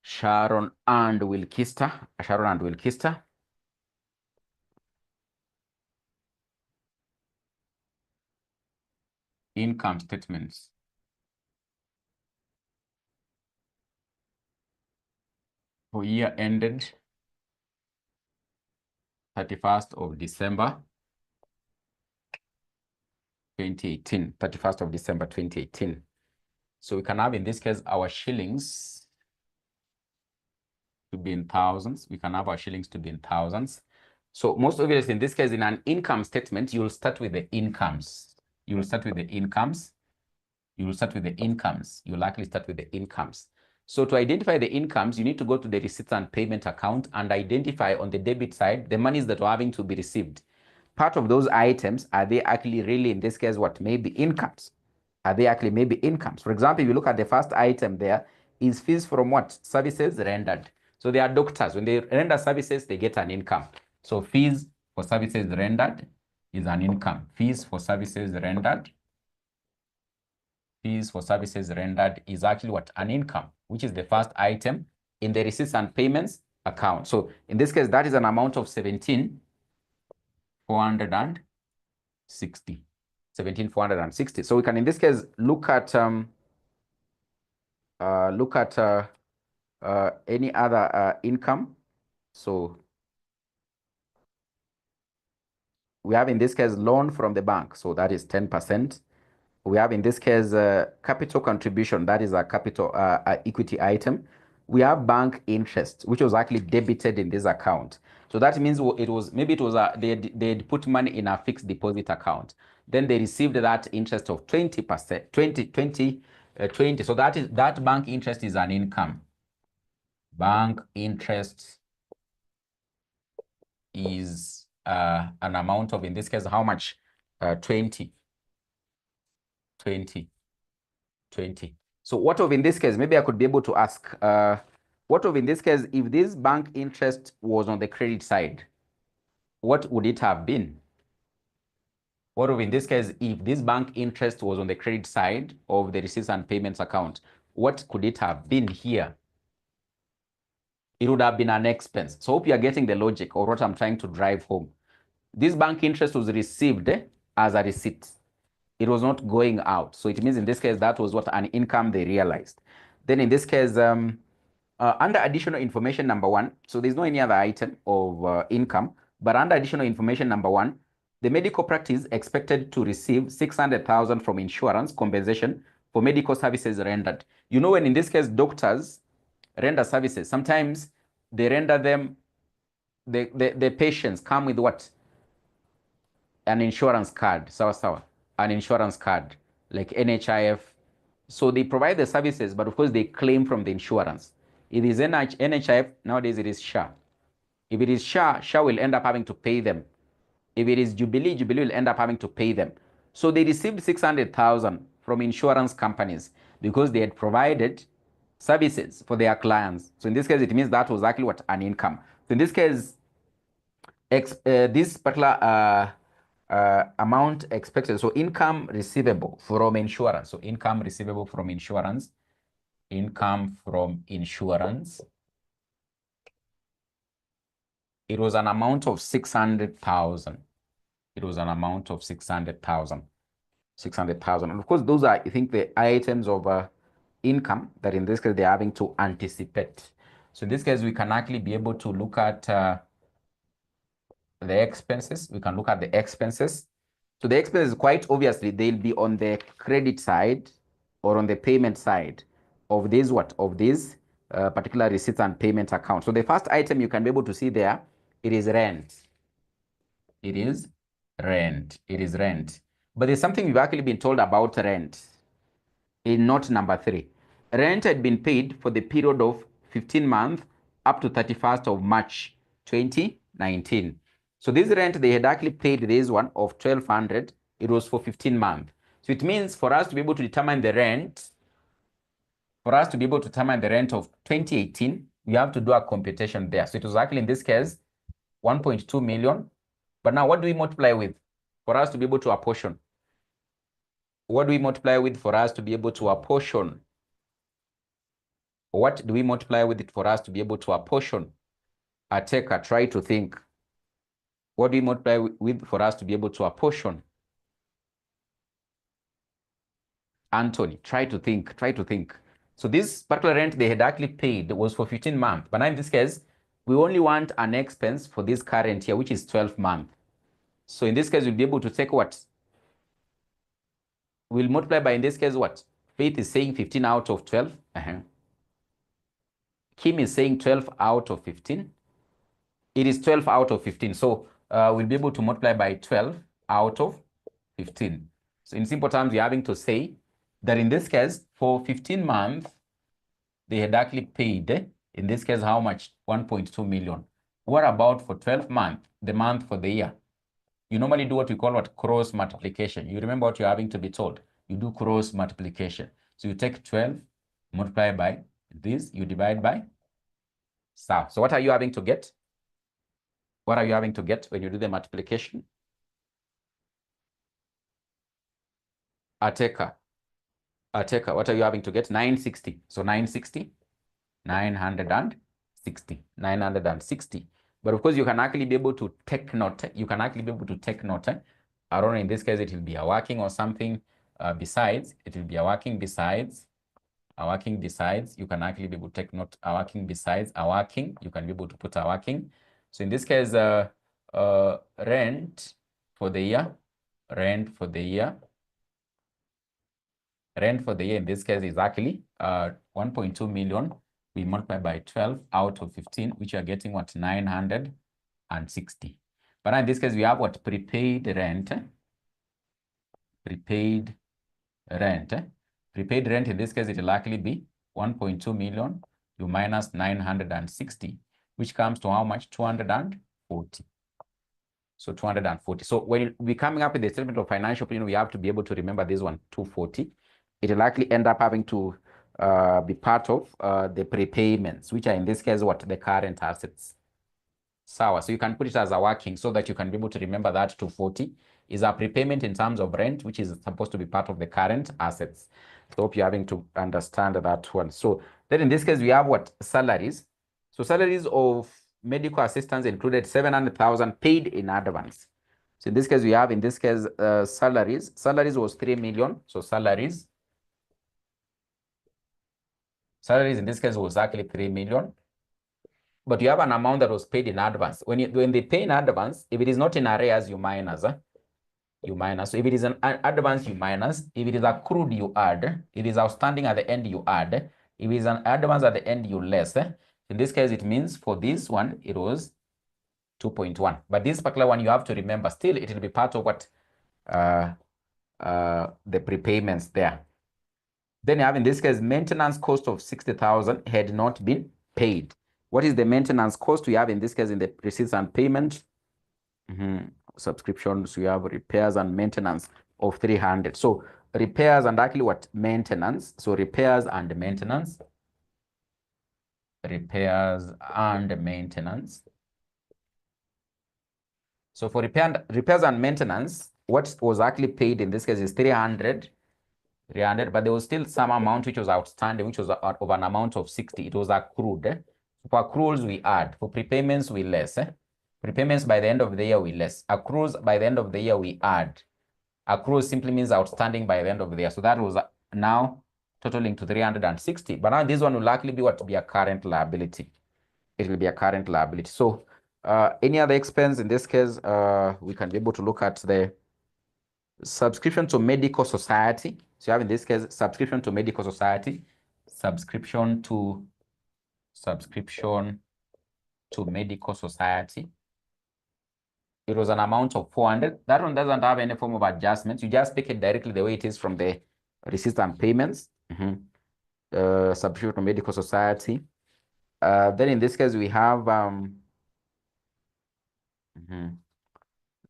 Sharon and Wilkista. Sharon and Wilkista. Income statements. For year ended 31st of December 2018. 31st of December 2018. So we can have, in this case, our shillings to be in thousands. We can have our shillings to be in thousands. So most obviously, in this case, in an income statement, you'll start with the incomes. You'll start with the incomes. You'll start with the incomes. You'll likely start with the incomes. So to identify the incomes, you need to go to the receipts and payment account and identify on the debit side the monies that are having to be received. Part of those items, are they actually really, in this case, what may be incomes? Are they actually maybe incomes? For example, if you look at the first item there, is fees from what? Services rendered. So they are doctors. When they render services, they get an income. So fees for services rendered is an income. Fees for services rendered. Fees for services rendered is actually what? An income, which is the first item in the receipts and payments account. So in this case, that is an amount of 17,460. 17,460. So we can, in this case, look at any other income. So we have, in this case, loan from the bank. So that is 10%. We have, in this case, capital contribution. That is a capital equity item. We have bank interest, which was actually debited in this account. So that means they'd put money in a fixed deposit account. Then they received that interest of 20%, 20. So that bank interest is an income. Bank interest is an amount of, in this case, how much? 20. So what of, in this case, maybe I could be able to ask, what of, in this case, if this bank interest was on the credit side, what would it have been? What of, in this case, if this bank interest was on the credit side of the receipts and payments account, what could it have been here? It would have been an expense. So hope you are getting the logic or what I'm trying to drive home. This bank interest was received as a receipt. It was not going out. So it means in this case, that was what an income they realized. Then in this case, under additional information number 1, so there's no any other item of income, but under additional information number 1, the medical practice expected to receive 600,000 from insurance compensation for medical services rendered. You know, when in this case, doctors render services, sometimes they render them, the patients come with what? An insurance card, an insurance card, like NHIF. So they provide the services, but of course they claim from the insurance. If it is NHIF, nowadays it is SHA. If it is SHA, SHA will end up having to pay them. If it is Jubilee, Jubilee will end up having to pay them. So they received 600,000 from insurance companies because they had provided services for their clients. So in this case, it means that was actually what? An income. So in this case, this particular amount expected, so income receivable from insurance. So income receivable from insurance, income from insurance. It was an amount of 600,000. It was an amount of 600,000. 600,000. And of course, those are, I think, the items of income that in this case they're having to anticipate. So in this case, we can actually be able to look at the expenses. We can look at the expenses. So the expenses, quite obviously, they'll be on the credit side or on the payment side of this particular receipts and payment account. So the first item you can be able to see there, it is rent. It is rent. It is rent. But there's something we've actually been told about rent in note number 3. Rent had been paid for the period of 15 months up to 31st of March 2019. So this rent, they had actually paid this one of 1,200. It was for 15 months. So it means for us to be able to determine the rent, for us to be able to determine the rent of 2018, we have to do a computation there. So it was actually in this case 1.2 million. But now what do we multiply with for us to be able to apportion? What do we multiply with for us to be able to apportion? What do we multiply with it for us to be able to apportion? Ateka, try to think. What do we multiply with for us to be able to apportion? Anthony, try to think, try to think. So this particular rent they had actually paid was for 15 months. But now in this case, we only want an expense for this current year, which is 12 months. So in this case, we'll be able to take what? We'll multiply by, in this case, what? Faith is saying 15 out of 12. Kim is saying 12 out of 15. It is 12 out of 15. So we'll be able to multiply by 12 out of 15. So in simple terms, we're having to say that in this case, for 15 months, they had actually paid, in this case, how much? 1.2 million. What about for 12 months, the month for the year? You normally do what we call what? Cross multiplication. You remember what you're having to be told. You do cross multiplication. So you take 12, multiply by this, you divide by so what are you having to get? What are you having to get when you do the multiplication? Ateka, what are you having to get? 960. So 960, 960. But of course, you can actually be able to take note. You can actually be able to take note. I don't know, in this case, it will be a working or something besides. It will be a working besides. A working besides. You can actually be able to take note. A working besides. A working. You can be able to put a working. So in this case, rent for the year. Rent for the year. Rent for the year in this case is actually 1.2 million. We multiply by 12 out of 15, which are getting what? 960. But in this case, we have what? Prepaid rent. Prepaid rent. Prepaid rent, in this case, it will actually be 1.2 million. You minus 960, which comes to how much? 240. So 240. So when we're coming up with the statement of financial opinion, we have to be able to remember this one, 240. It will actually end up having to be part of the prepayments, which are in this case what? The current assets. So you can put it as a working so that you can be able to remember that 240 is a prepayment in terms of rent, which is supposed to be part of the current assets. So I hope you're having to understand that one. So then in this case, we have what? Salaries. So salaries of medical assistants included 700,000 paid in advance. So in this case, we have, in this case, salaries. Salaries was 3 million. So salaries in this case was actually 3 million. But you have an amount that was paid in advance. When they pay in advance, if it is not in arrears, you minus. You minus. So if it is an advance, you minus. If it is accrued, you add. If it is outstanding at the end, you add. If it is an advance at the end, you less. In this case, it means for this one, it was 2.1. But this particular one, you have to remember, still, it will be part of what? The prepayments there. Then you have, in this case, maintenance cost of 60,000 had not been paid. What is the maintenance cost we have in this case in the receipts and payment? Subscriptions, we have repairs and maintenance of 300. So repairs and actually what? Maintenance. So repairs and maintenance. Repairs and maintenance. So for repairs and maintenance, what was actually paid in this case is 300, but there was still some amount which was outstanding, which was of an amount of 60. It was accrued. For accruals, we add. For prepayments, we less. Prepayments by the end of the year, we less. Accruals by the end of the year, we add. Accruals simply means outstanding by the end of the year. So that was now totaling to 360. But now this one will likely be what? To be a current liability. It will be a current liability. So any other expense in this case, we can be able to look at the subscription to medical society. So you have in this case, subscription to medical society, subscription to medical society. It was an amount of 400. That one doesn't have any form of adjustments. You just pick it directly the way it is from the receipts and payments. Subscription to medical society. Then in this case, we have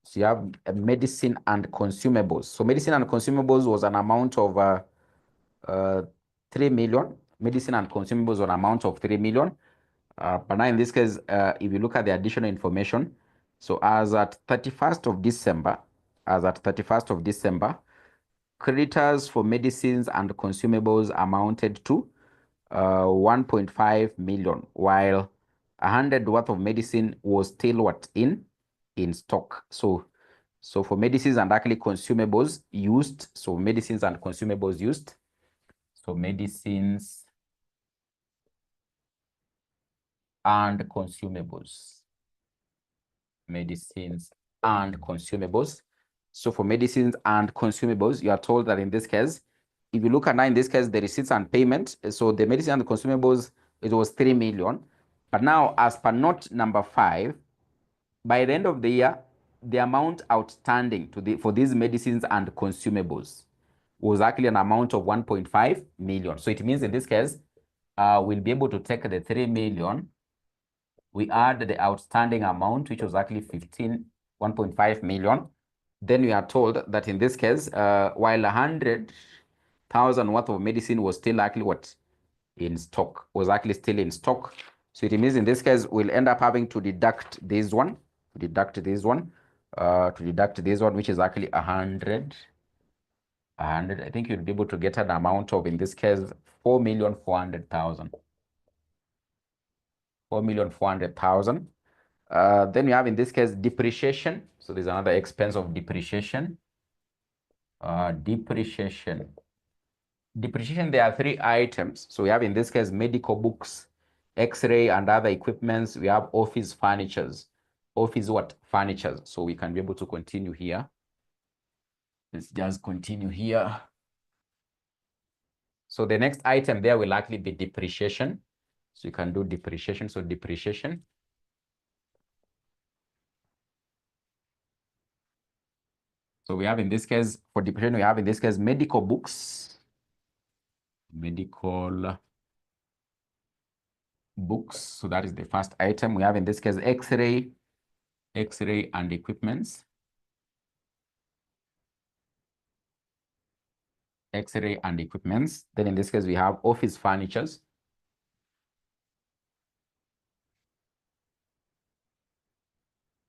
so you have medicine and consumables. So medicine and consumables was an amount of 3 million. medicine and consumables on amount of 3 million. But now in this case, if you look at the additional information, so as at 31st of December, creditors for medicines and consumables amounted to 1.5 million, while 100 worth of medicine was still what in stock. So for medicines and actually consumables used, so medicines and consumables used, so medicines and consumables, So for medicines and consumables, you are told that in this case, if you look at now in this case, the receipts and payment, so the medicine and the consumables, it was 3 million. But now as per note number 5, by the end of the year, the amount outstanding for these medicines and consumables was actually an amount of 1.5 million. So it means in this case, we'll be able to take the 3 million, we add the outstanding amount, which was actually 1.5 million. Then we are told that in this case, while 100,000 worth of medicine was still actually what? In stock, was actually still in stock. So it means in this case, we'll end up having to deduct this one, which is actually 100. I think you'll be able to get an amount of, in this case, 4,400,000. 4,400,000. Then we have in this case depreciation. So there's another expense of depreciation. Depreciation, there are 3 items. So we have in this case medical books, X-ray and other equipments. We have office furnitures. Furnitures. So we can be able to continue here. Let's just continue here. So the next item there will actually be depreciation. So you can do depreciation. So depreciation. So we have in this case, for depreciation, we have in this case medical books. So that is the first item. We have in this case X-ray and equipments. Then in this case, we have office furnitures.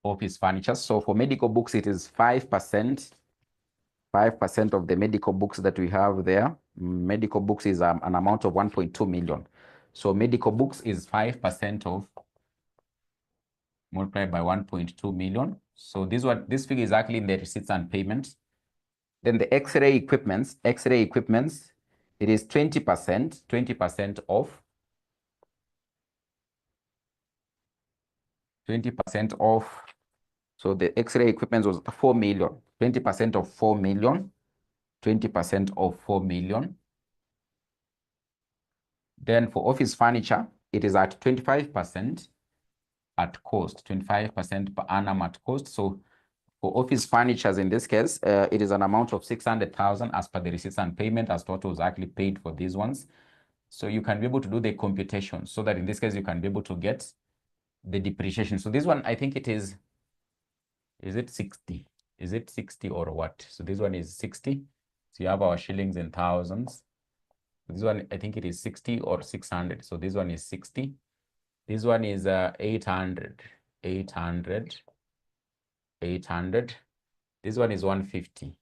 So for medical books, it is 5%. 5% of the medical books that we have there. Medical books is an amount of 1.2 million. So medical books is 5% of multiplied by 1.2 million. So this figure is actually in the receipts and payments. Then the X-ray equipments, it is 20% off. 20% off. So the X-ray equipment was 4 million. 20% of 4 million. 20% of 4 million. Then for office furniture, it is at 25% at cost, 25% per annum at cost. So for office furnitures in this case, it is an amount of 600,000 as per the receipts and payment, as what was actually paid for these ones. So you can be able to do the computation so that in this case, you can be able to get the depreciation. So this one, I think it is it 60? Is it 60 or what? So this one is 60. So you have our shillings in thousands. This one, I think it is 60 or 600. So this one is 60. This one is 800. This one is 150.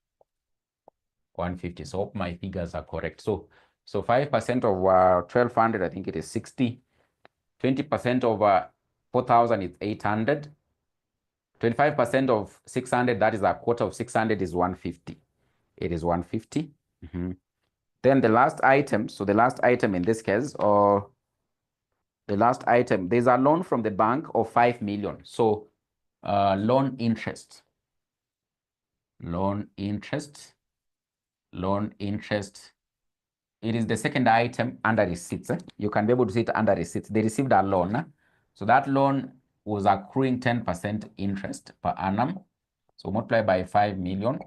So hope my figures are correct. So 5% of 1,200, I think it is 60. 20% of 4,000 is 800. 25% of 600, that is a quarter of 600, is 150. It is 150. Then the last item, so the last item in this case, there's a loan from the bank of 5 million. So loan interest. It is the second item under receipts. You can be able to see it under receipts. They received a loan. So that loan was accruing 10% interest per annum. So multiply by 5 million.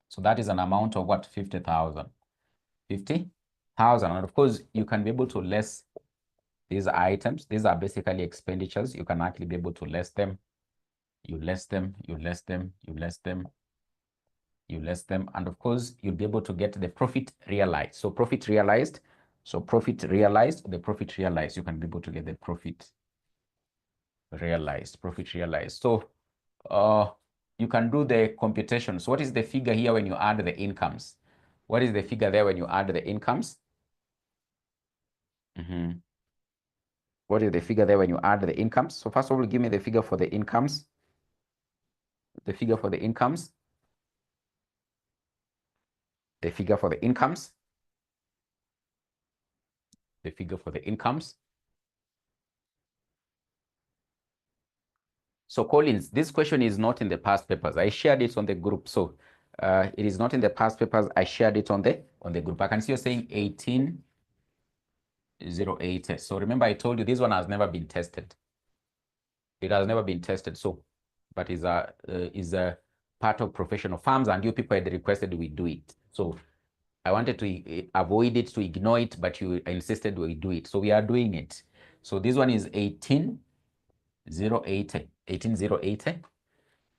So that is an amount of what? 50,000. 50,000. And of course, you can be able to less these items. These are basically expenditures. You can actually be able to less them. You less them. And of course, you'll be able to get the profit realized. So profit realized, So profit realized, the profit realized, you can be able to get the profit realized, So you can do the computation. So what is the figure here when you add the incomes? What is the figure there when you add the incomes? What is the figure there when you add the incomes? So first of all, give me the figure for the incomes. The figure for the incomes. The figure for the incomes. The figure for the incomes. So Collins, this question is not in the past papers. I shared it on the group. So it is not in the past papers. I shared it on the group. I can see you're saying 1808. So remember I told you this one has never been tested. It has never been tested. So, but is a part of professional firms, and you people had requested we do it. So I wanted to avoid it, to ignore it, but you insisted we do it. So we are doing it. So this one is 1808.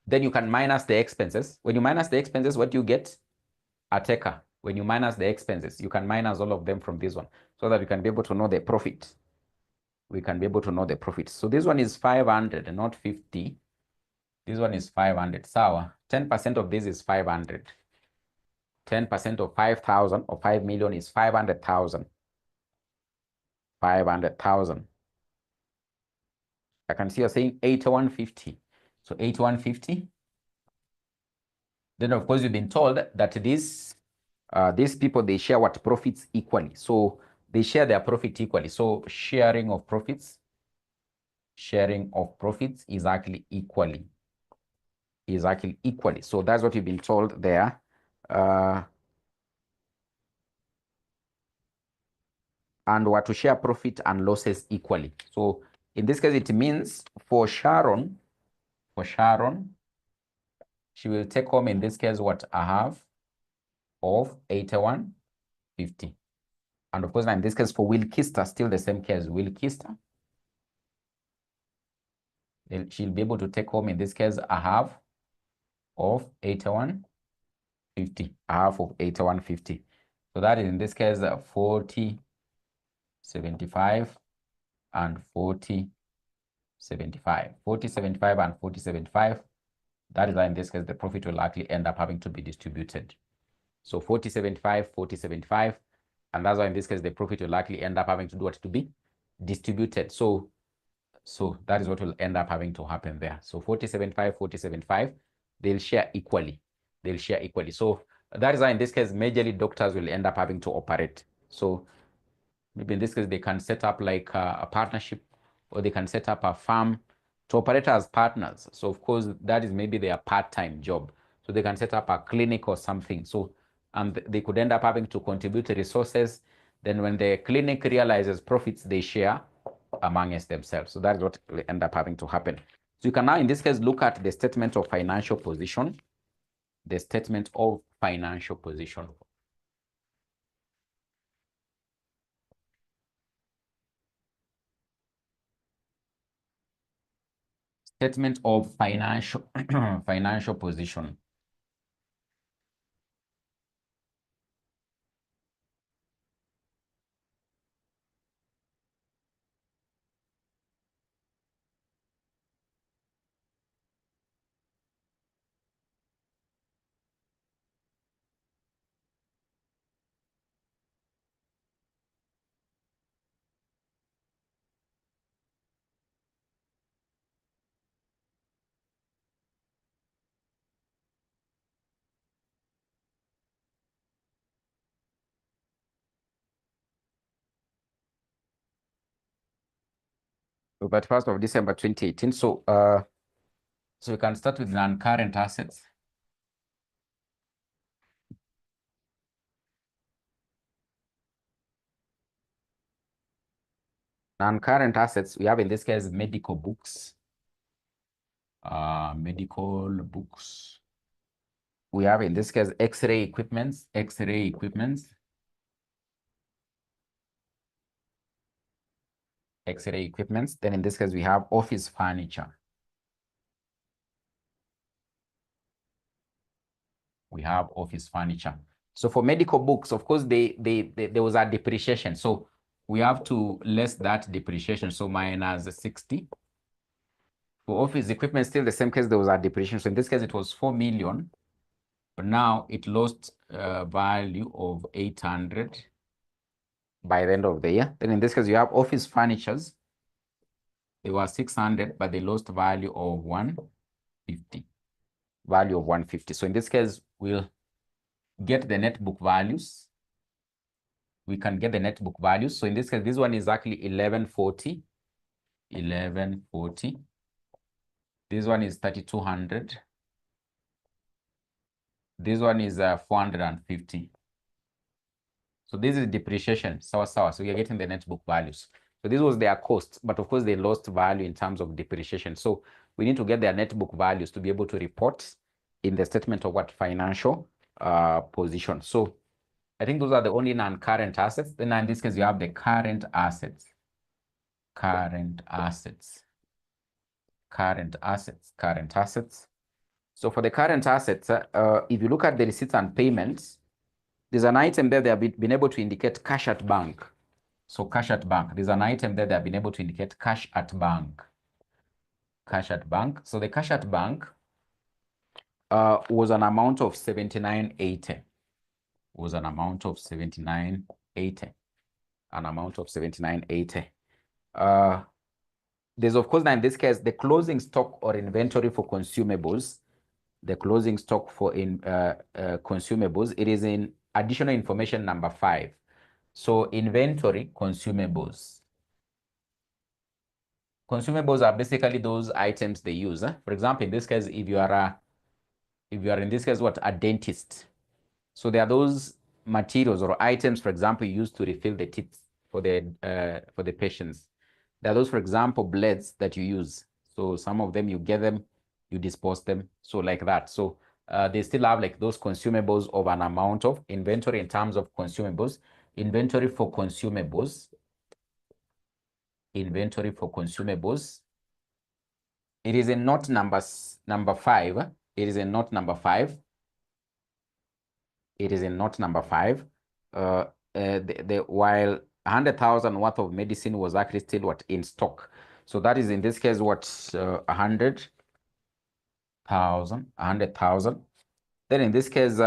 Then you can minus the expenses. When you minus the expenses, what do you get? A taker. When you minus the expenses, you can minus all of them from this one so that you can be able to know the profit. We can be able to know the profit. So this one is 500 and not 50. This one is 500. So 10% of this is 500. 10% of 5,000 or 5 million is 500,000. 500,000. I can see you're saying 8150. So 8150. Then of course you've been told that these people, they share what profits equally. So they share their profit equally. So sharing of profits is actually equally. So that's what you've been told there. And what to share profit and losses equally. So in this case, it means for Sharon, she will take home in this case what I have of 8150. And of course, in this case for 𝒔𝒕𝒂𝒏, still the same case, 𝒔𝒕𝒂𝒏. She'll be able to take home in this case a half of 8150. A half of 8150. So that is in this case 4075 and 4075. 4075 and 4075. That is why in this case the profit will likely end up having to be distributed. So 4075, 4075, and that's why in this case the profit will likely end up having to do what? To be distributed. So that is what will end up having to happen there. So 4075, 4075, they'll share equally. So that is why in this case majorly doctors will end up having to operate. So maybe in this case they can set up like a partnership, or they can set up a firm to operate as partners. So of course that is maybe their part-time job. So they can set up a clinic or something. So they could end up having to contribute resources. Then when the clinic realizes profits, they share amongst themselves. So that is what will end up having to happen. So you can now in this case look at the statement of financial position. The statement of financial position. Statement of financial financial position. But 1st of December 2018. So we can start with non-current assets. Non-current assets, we have in this case medical books. Medical books. We have in this case X-ray equipments. Then in this case we have office furniture. So for medical books, of course, there was a depreciation. So we have to less that depreciation. So minus 60. For office equipment, still the same case, there was a depreciation. So in this case, it was 4 million. But now it lost value of 800 by the end of the year. Then in this case, you have office furnitures. They were 600, but they lost value of 150. Value of 150. So in this case, we'll get the net book values. We can get the net book values. So in this case, this one is actually 1140. 1140. This one is 3200. This one is 450. So this is depreciation. So we are getting the net book values. So this was their cost, but of course they lost value in terms of depreciation. So we need to get their net book values to be able to report in the statement of what financial position. So I think those are the only non-current assets. Then in this case, you have the current assets. Current assets. Current assets. Current assets. So for the current assets, if you look at the receipts and payments, there's an item there they have been able to indicate cash at bank. So cash at bank. There's an item there they have been able to indicate cash at bank. Cash at bank. So the cash at bank was an amount of 7980. Was an amount of 7980. An amount of 7980. There's of course now in this case the closing stock or inventory for consumables. The closing stock for consumables. It is in additional information number 5. So inventory consumables. Consumables are basically those items they use. For example, in this case, if you are in this case a dentist, so there are those materials or items, for example, used to refill the teeth for the patients. There are those, for example, blades that you use. So some of them you get them, you dispose them, so like that. So they still have like those consumables of an amount of inventory in terms of consumables. Inventory for consumables. Inventory for consumables. It is in note number 5. It is in note number 5. It is in note number 5. While 100,000 worth of medicine was actually still in stock. So that is in this case 100,000. Then in this case,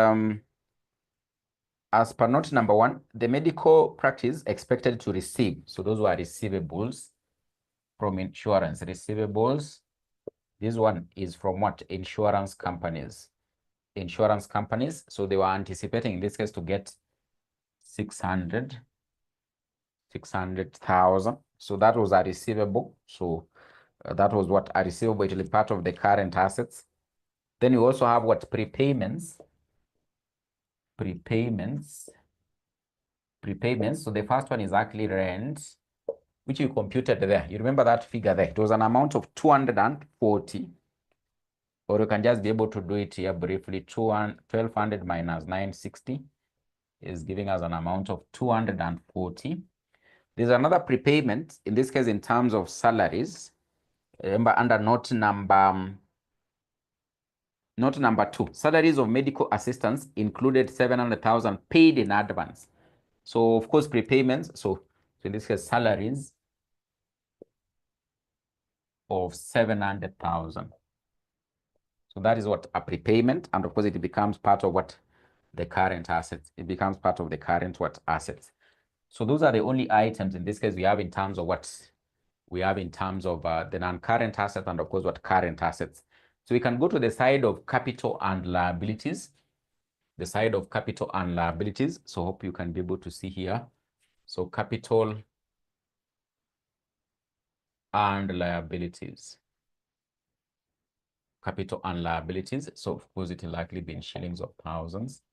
as per note number 1, the medical practice expected to receive. So those were receivables from insurance. Receivables. This one is from what? Insurance companies. Insurance companies. So they were anticipating in this case to get 600,000. So that was a receivable. So that was what a receivable. It will be part of the current assets. Then you also have what? Prepayments. Prepayments. So the first one is actually rent, which you computed there. You remember that figure there? It was an amount of 240. Or you can just be able to do it here briefly. 1200 minus 960 is giving us an amount of 240. There's another prepayment, in this case in terms of salaries. Remember under note number 2, salaries of medical assistants included 700,000 paid in advance. So of course prepayments, so in this case salaries of 700,000. So that is what a prepayment, and of course it becomes part of what? The current assets. It becomes part of the current what? Assets. So those are the only items in this case we have in terms of what? We have in terms of the non-current assets and of course what? Current assets. So we can go to the side of capital and liabilities. The side of capital and liabilities. So hope you can be able to see here. So capital and liabilities. Capital and liabilities. So of course it will likely be in shillings of thousands.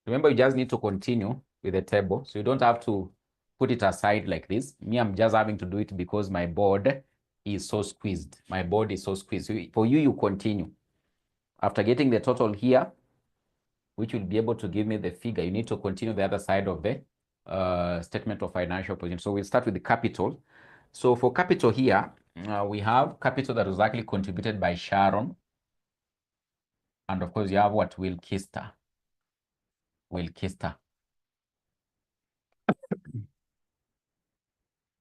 Remember, you just need to continue with the table. So you don't have to put it aside like this. Me, I'm just having to do it because my board is so squeezed. My board is so squeezed. So for you, you continue. After getting the total here, which will be able to give me the figure, you need to continue the other side of the statement of financial position. So we'll start with the capital. So for capital here, we have capital that was actually contributed by Sharon. And of course, you have what? Will Kister. 𝒂𝒏𝒓𝒄𝒂𝒚.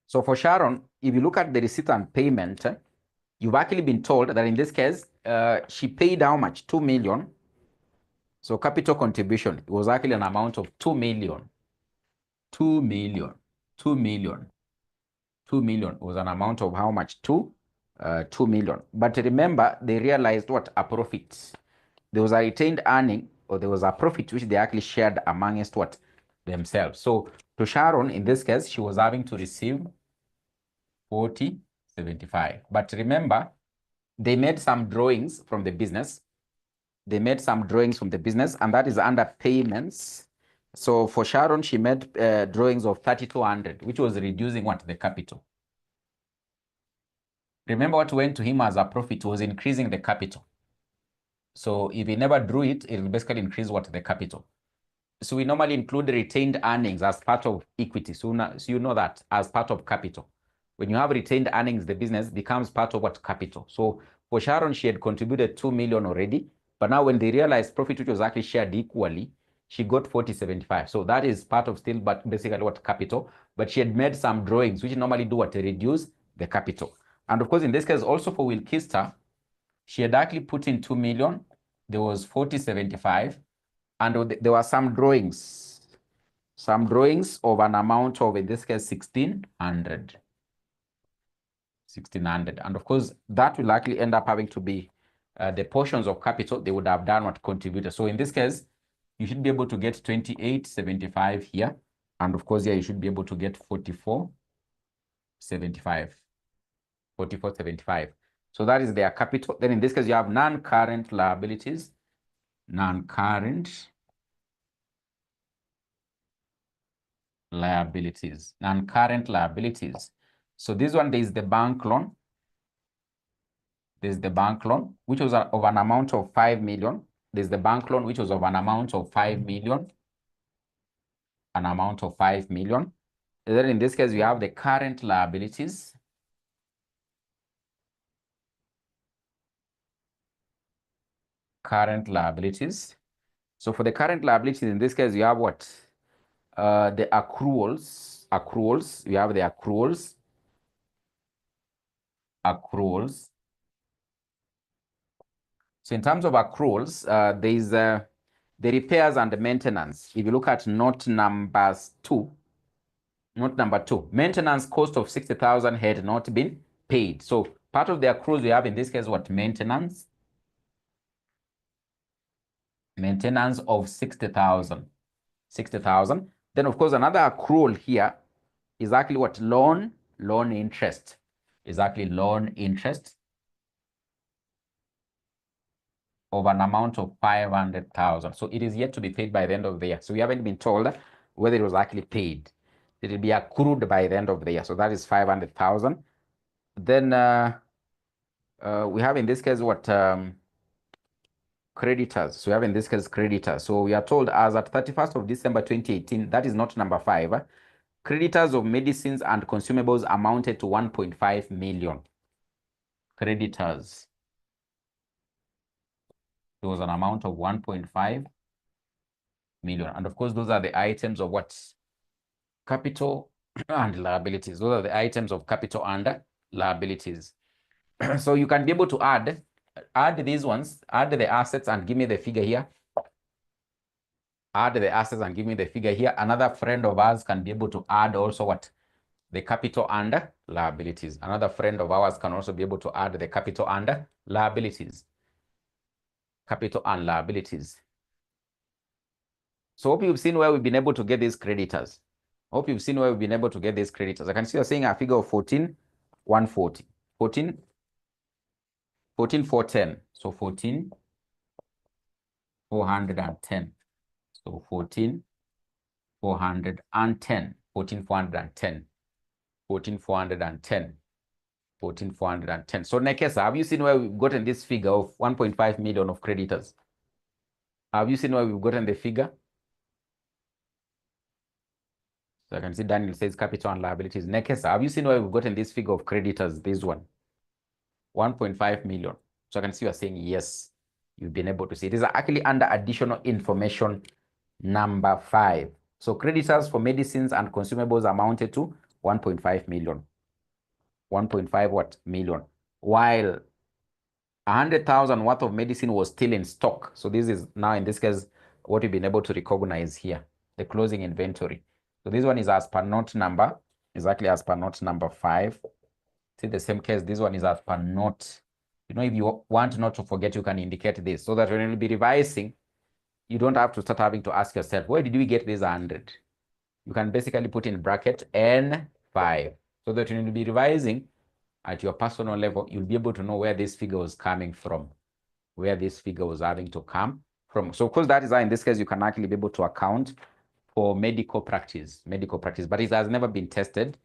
So for Sharon, if you look at the receipt and payment, you've actually been told that in this case, she paid how much? 2 million. So capital contribution, it was actually an amount of 2 million. 2 million. 2 million. 2 million was an amount of how much? 2 million. But remember, they realized what? A profit. There was a retained earning, or there was a profit which they actually shared amongst what? Themselves. So to Sharon, in this case, she was having to receive 40.75. But remember, they made some drawings from the business. They made some drawings from the business, and that is under payments. So for Sharon, she made drawings of 3,200, which was reducing what? The capital. Remember, what went to him as a profit was increasing the capital. So if he never drew it, it will basically increase what? The capital. So we normally include retained earnings as part of equity. So you know that as part of capital. When you have retained earnings, the business becomes part of what? Capital. So for Sharon, she had contributed 2 million already. But now when they realized profit, which was actually shared equally, she got 40.75. So that is part of still, but basically what? Capital. But she had made some drawings, which normally do what? Reduce the capital. And of course, in this case, also for 𝒂𝒏𝒓𝒄𝒂𝒚, she had actually put in 2 million. There was 40.75. And there were some drawings of an amount of, in this case, 1,600. 1,600. And of course, that will actually end up having to be the portions of capital they would have done what? Contributed. So in this case, you should be able to get 28.75 here. And of course, here you should be able to get 44.75. 44.75. So that is their capital. Then in this case, you have non-current liabilities. Non-current liabilities. Non-current liabilities. So this one, there is the bank loan. There's the bank loan, which was of an amount of 5 million. There's the bank loan, which was of an amount of 5 million. An amount of 5 million. And then in this case, we have the current liabilities. Current liabilities. So for the current liabilities, in this case, you have what? The accruals. Accruals. You have the accruals. Accruals. So in terms of accruals, there is the repairs and the maintenance. If you look at note number 2, maintenance cost of 60,000 had not been paid. So part of the accruals we have in this case, what? Maintenance. Maintenance of 60,000. 60,000. Then of course, another accrual here is actually what? Loan interest. Is actually loan interest of an amount of 500,000. So it is yet to be paid by the end of the year. So we haven't been told whether it was actually paid. It will be accrued by the end of the year. So that is 500,000. Then we have in this case what? Creditors. So we have in this case creditors. So we are told as at 31st of December 2018, that is not number 5. Creditors of medicines and consumables amounted to 1.5 million. Creditors. There was an amount of 1.5 million. And of course, those are the items of what? Capital and liabilities. Those are the items of capital and liabilities. So you can be able to add these ones, add the assets and give me the figure here. Add the assets and give me the figure here. Another friend of ours can be able to add also what? The capital and liabilities. Another friend of ours can also be able to add the capital and liabilities. Capital and liabilities. So hope you've seen where we've been able to get these creditors. Hope you've seen where we've been able to get these creditors. I can see you're saying a figure of 14,140. 14,410. So 14,410. So 14,410. 14,410. 14,410. 14,410. So Nekesa, have you seen where we've gotten this figure of 1.5 million of creditors? Have you seen where we've gotten the figure? So I can see Daniel says capital and liabilities. Nekesa, have you seen where we've gotten this figure of creditors? This one, 1.5 million. So I can see you're saying yes, you've been able to see. It is actually under additional information number 5. So creditors for medicines and consumables amounted to 1.5 million. 1.5 what million, while 100,000 worth of medicine was still in stock. So this is now in this case what we've been able to recognize here, the closing inventory. So this one is as per note number, exactly as per note number 5. See the same case, this one is as per note. You know, if you want not to forget, you can indicate this so that when you'll be revising, you don't have to start having to ask yourself, where did we get this 100? You can basically put in bracket N5 so that when you'll be revising at your personal level, you'll be able to know where this figure was coming from, where this figure was having to come from. So of course, that is why in this case, you can actually be able to account for medical practice, but it has never been tested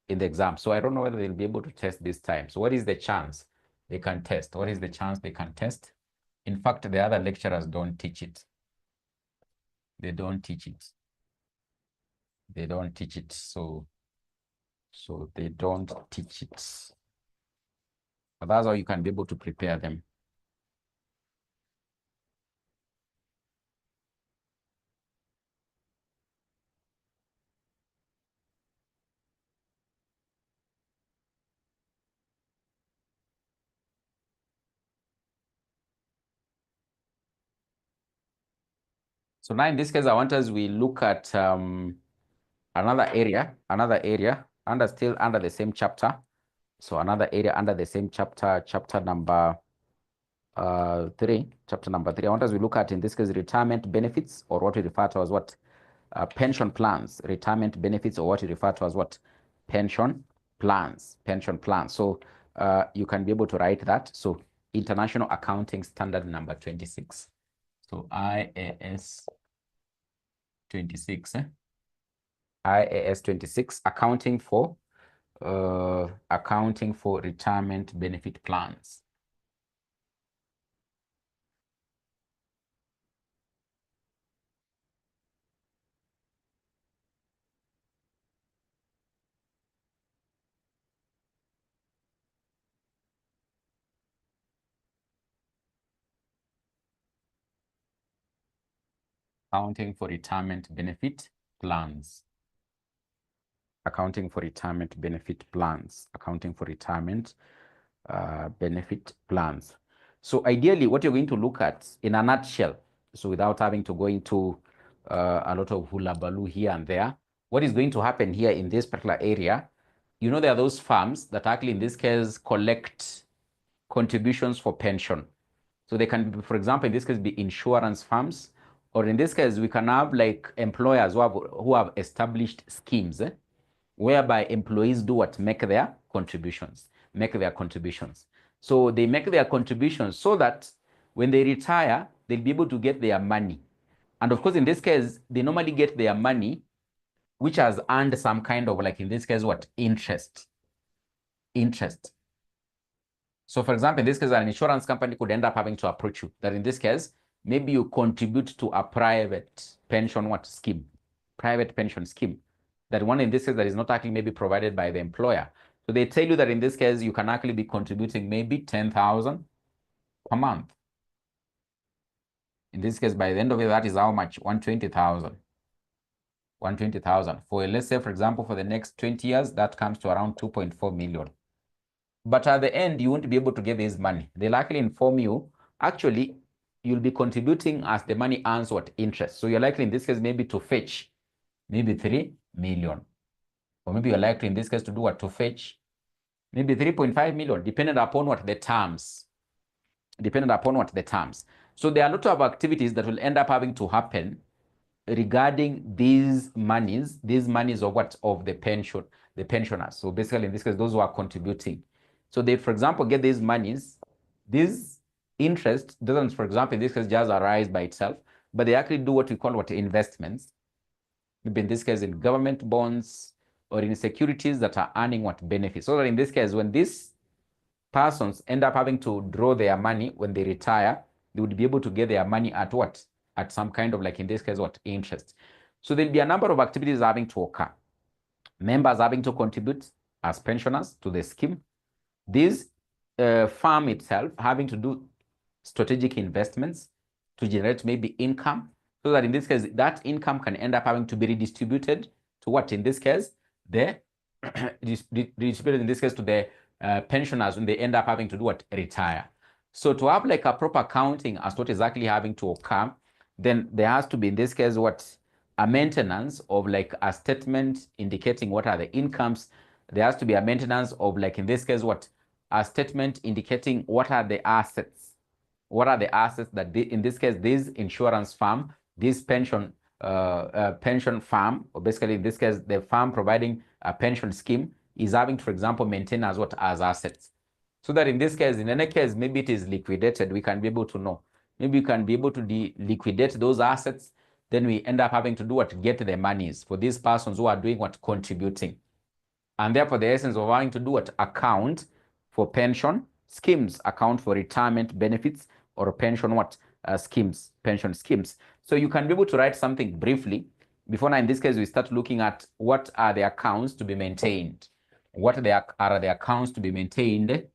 in the exam. So I don't know whether they'll be able to test this time. So what is the chance they can test? What is the chance they can test? In fact, the other lecturers don't teach it. They don't teach it. They don't teach it. So they don't teach it. But that's how you can be able to prepare them. So now in this case, I want us we look at another area, still under the same chapter. So another area under the same chapter, chapter number 3. I want us we look at in this case retirement benefits, or what we refer to as what pension plans. Retirement benefits, or what we refer to as what pension plans. So you can be able to write that. So International Accounting Standard number 26. So IAS 26, IAS 26, accounting for retirement benefit plans. Accounting for retirement benefit plans. Accounting for retirement benefit plans. Accounting for retirement benefit plans. So ideally, what you're going to look at in a nutshell, so without having to go into a lot of hula baloo here and there, what is going to happen here in this particular area, you know, there are those firms that actually in this case collect contributions for pension. So they can, for example, in this case, be insurance firms, or in this case, we can have like employers who have established schemes whereby employees do what? Make their contributions. So they make their contributions so that when they retire, they'll be able to get their money. And of course, in this case, they normally get their money, which has earned some kind of, like in this case, what? Interest. So for example, in this case, an insurance company could end up having to approach you that in this case, maybe you contribute to a private pension scheme, that one in this case that is not actually maybe provided by the employer. So they tell you that in this case, you can actually be contributing maybe 10,000 per month. In this case, by the end of it, that is how much? 120,000. 120,000. For, let's say, for example, for the next 20 years, that comes to around 2.4 million. But at the end, you won't be able to get this money. They'll actually inform you, actually, you'll be contributing as the money earns what? Interest. So you're likely in this case maybe to fetch maybe 3 million. Or maybe you're likely in this case to do what? To fetch maybe 3.5 million, depending upon what the terms. So there are a lot of activities that will end up having to happen regarding these monies of what? Of the pensioners. So basically in this case, those who are contributing. So they, for example, get these monies. This interest doesn't, for example, in this case, just arise by itself, but they actually do what we call investments. Maybe in this case, in government bonds or in securities that are earning what? Benefits. So that in this case, when these persons end up having to draw their money when they retire, they would be able to get their money at what? At some kind of, like in this case, what? Interest. So there'll be a number of activities having to occur. Members having to contribute as pensioners to the scheme. This firm itself having to do strategic investments to generate maybe income. So that in this case, that income can end up having to be redistributed to what? In this case, the redistributed in this case to the pensioners when they end up having to do what? Retire. So to have like a proper accounting as to what is actually having to occur, then there has to be in this case what? A maintenance of like a statement indicating what are the incomes. There has to be a maintenance of like in this case what? A statement indicating what are the assets. What are the assets that in this case this insurance firm, this pension firm, or basically in this case the firm providing a pension scheme is having to, for example, maintain as what? As assets. So that in this case, in any case, maybe it is liquidated, we can be able to know. Maybe we can be able to liquidate those assets, then we end up having to do what? Get the monies for these persons who are doing what? Contributing. And therefore, the essence of having to do what? Account for pension schemes, account for retirement benefits, or pension what? Schemes, pension schemes. So you can be able to write something briefly. Before now, in this case, we start looking at what are the accounts to be maintained. What are the accounts to be maintained?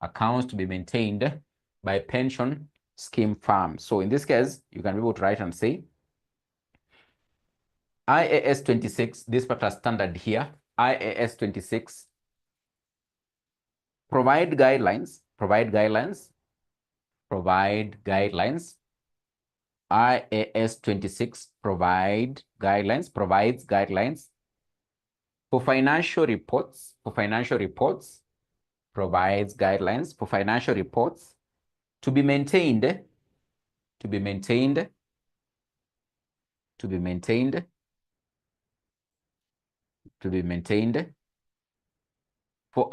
Accounts to be maintained by pension scheme firms. So in this case, you can be able to write and say, IAS 26, this particular standard here, IAS 26, provide guidelines. IAS 26 provides guidelines for financial reports, provides guidelines for financial reports to be maintained for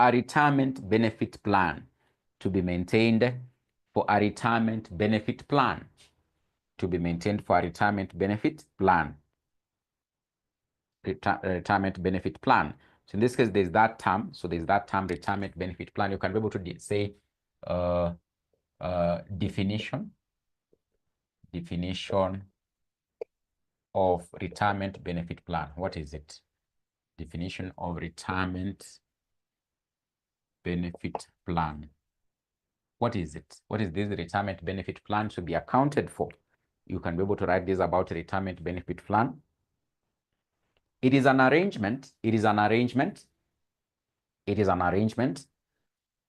a retirement benefit plan, retirement benefit plan. So in this case, there's that term. So there's that term, retirement benefit plan. You can be able to say definition of retirement benefit plan. What is it? Definition of retirement benefit plan. What is it? What is this retirement benefit plan to be accounted for? You can be able to write this about retirement benefit plan. It is an arrangement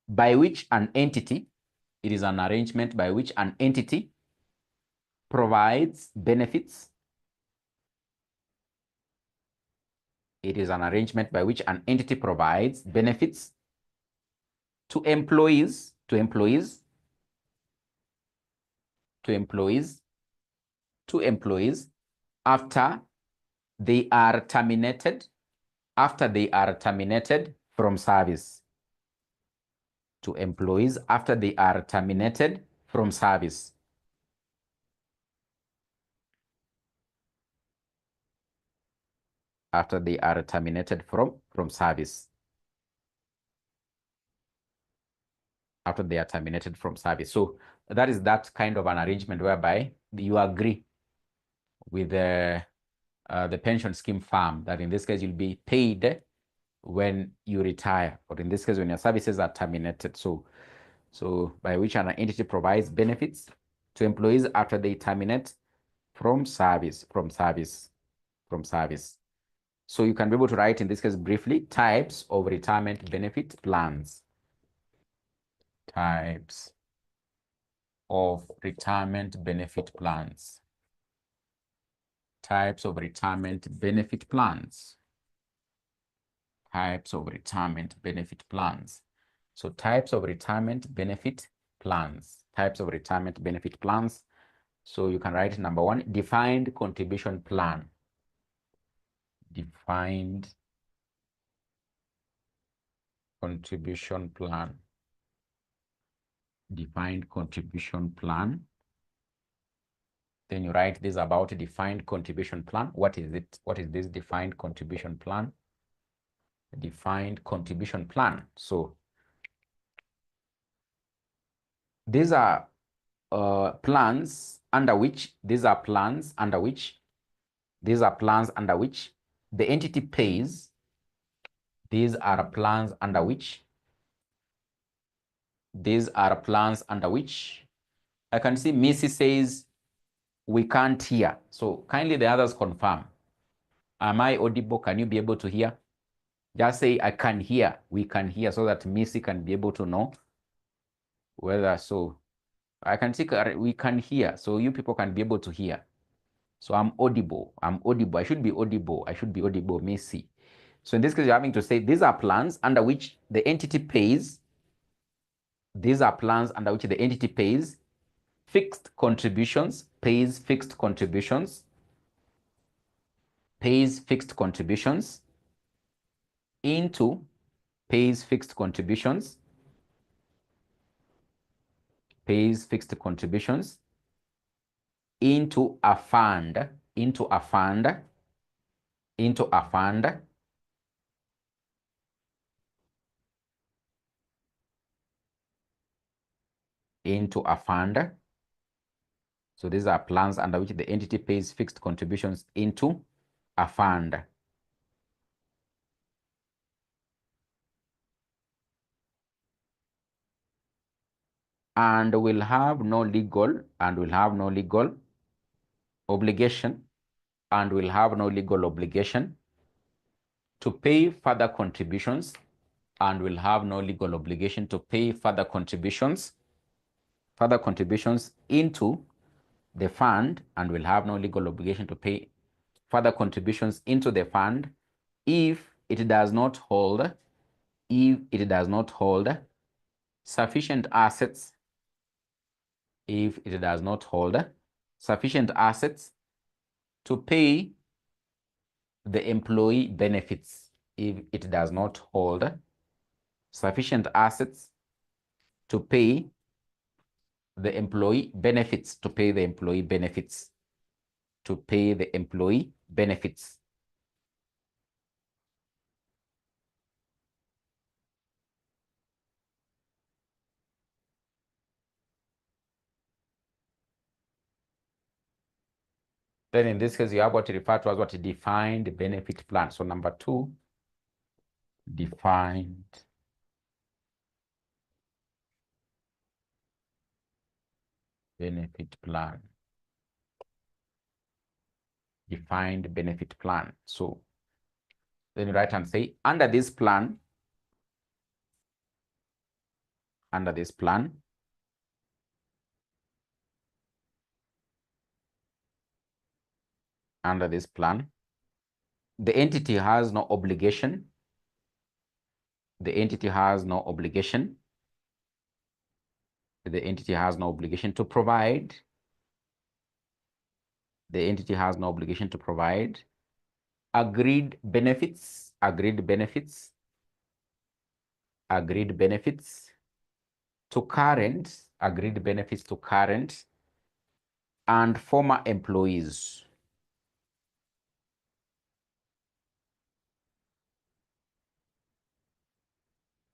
by which an entity provides benefits. It is an arrangement by which an entity provides benefits to employees after they are terminated from service. To employees after they are terminated from service. After they are terminated from service. After they are terminated from service. So that is that kind of an arrangement whereby you agree with the pension scheme firm that in this case you'll be paid when you retire, or in this case when your services are terminated. So by which an entity provides benefits to employees after they terminate from service. So you can be able to write in this case briefly, types of retirement benefit plans. Types of retirement benefit plans. Types of retirement benefit plans. Types of retirement benefit plans. So types of retirement benefit plans. Types of retirement benefit plans. So you can write number one, defined contribution plan. Defined contribution plan. Defined contribution plan. Then you write this about a defined contribution plan. What is it? What is this defined contribution plan? Defined contribution plan. So these are plans under which the entity pays. These are plans under which I can see Missy says we can't hear. So kindly the others confirm. Am I audible? Can you be able to hear? Just say, I can hear, we can hear, so that Missy can be able to know whether so. I can see we can hear, so you people can be able to hear. So I'm audible, I should be audible, Missy. So in this case, you're having to say, these are plans under which the entity pays. These are plans under which the entity pays fixed contributions, pays fixed contributions into, pays fixed contributions into a fund, into a fund, So these are plans under which the entity pays fixed contributions into a fund. And will have no legal obligation, to pay further contributions, into the fund, and will have no legal obligation to pay further contributions into the fund if it does not hold sufficient assets, to pay the employee benefits, if it does not hold sufficient assets to pay the employee benefits, Then in this case, you have what you refer to as what defined benefit plan. So number 2, defined benefit plan. So then you write and say, under this plan, the entity has no obligation, to provide, agreed benefits to current, and former employees.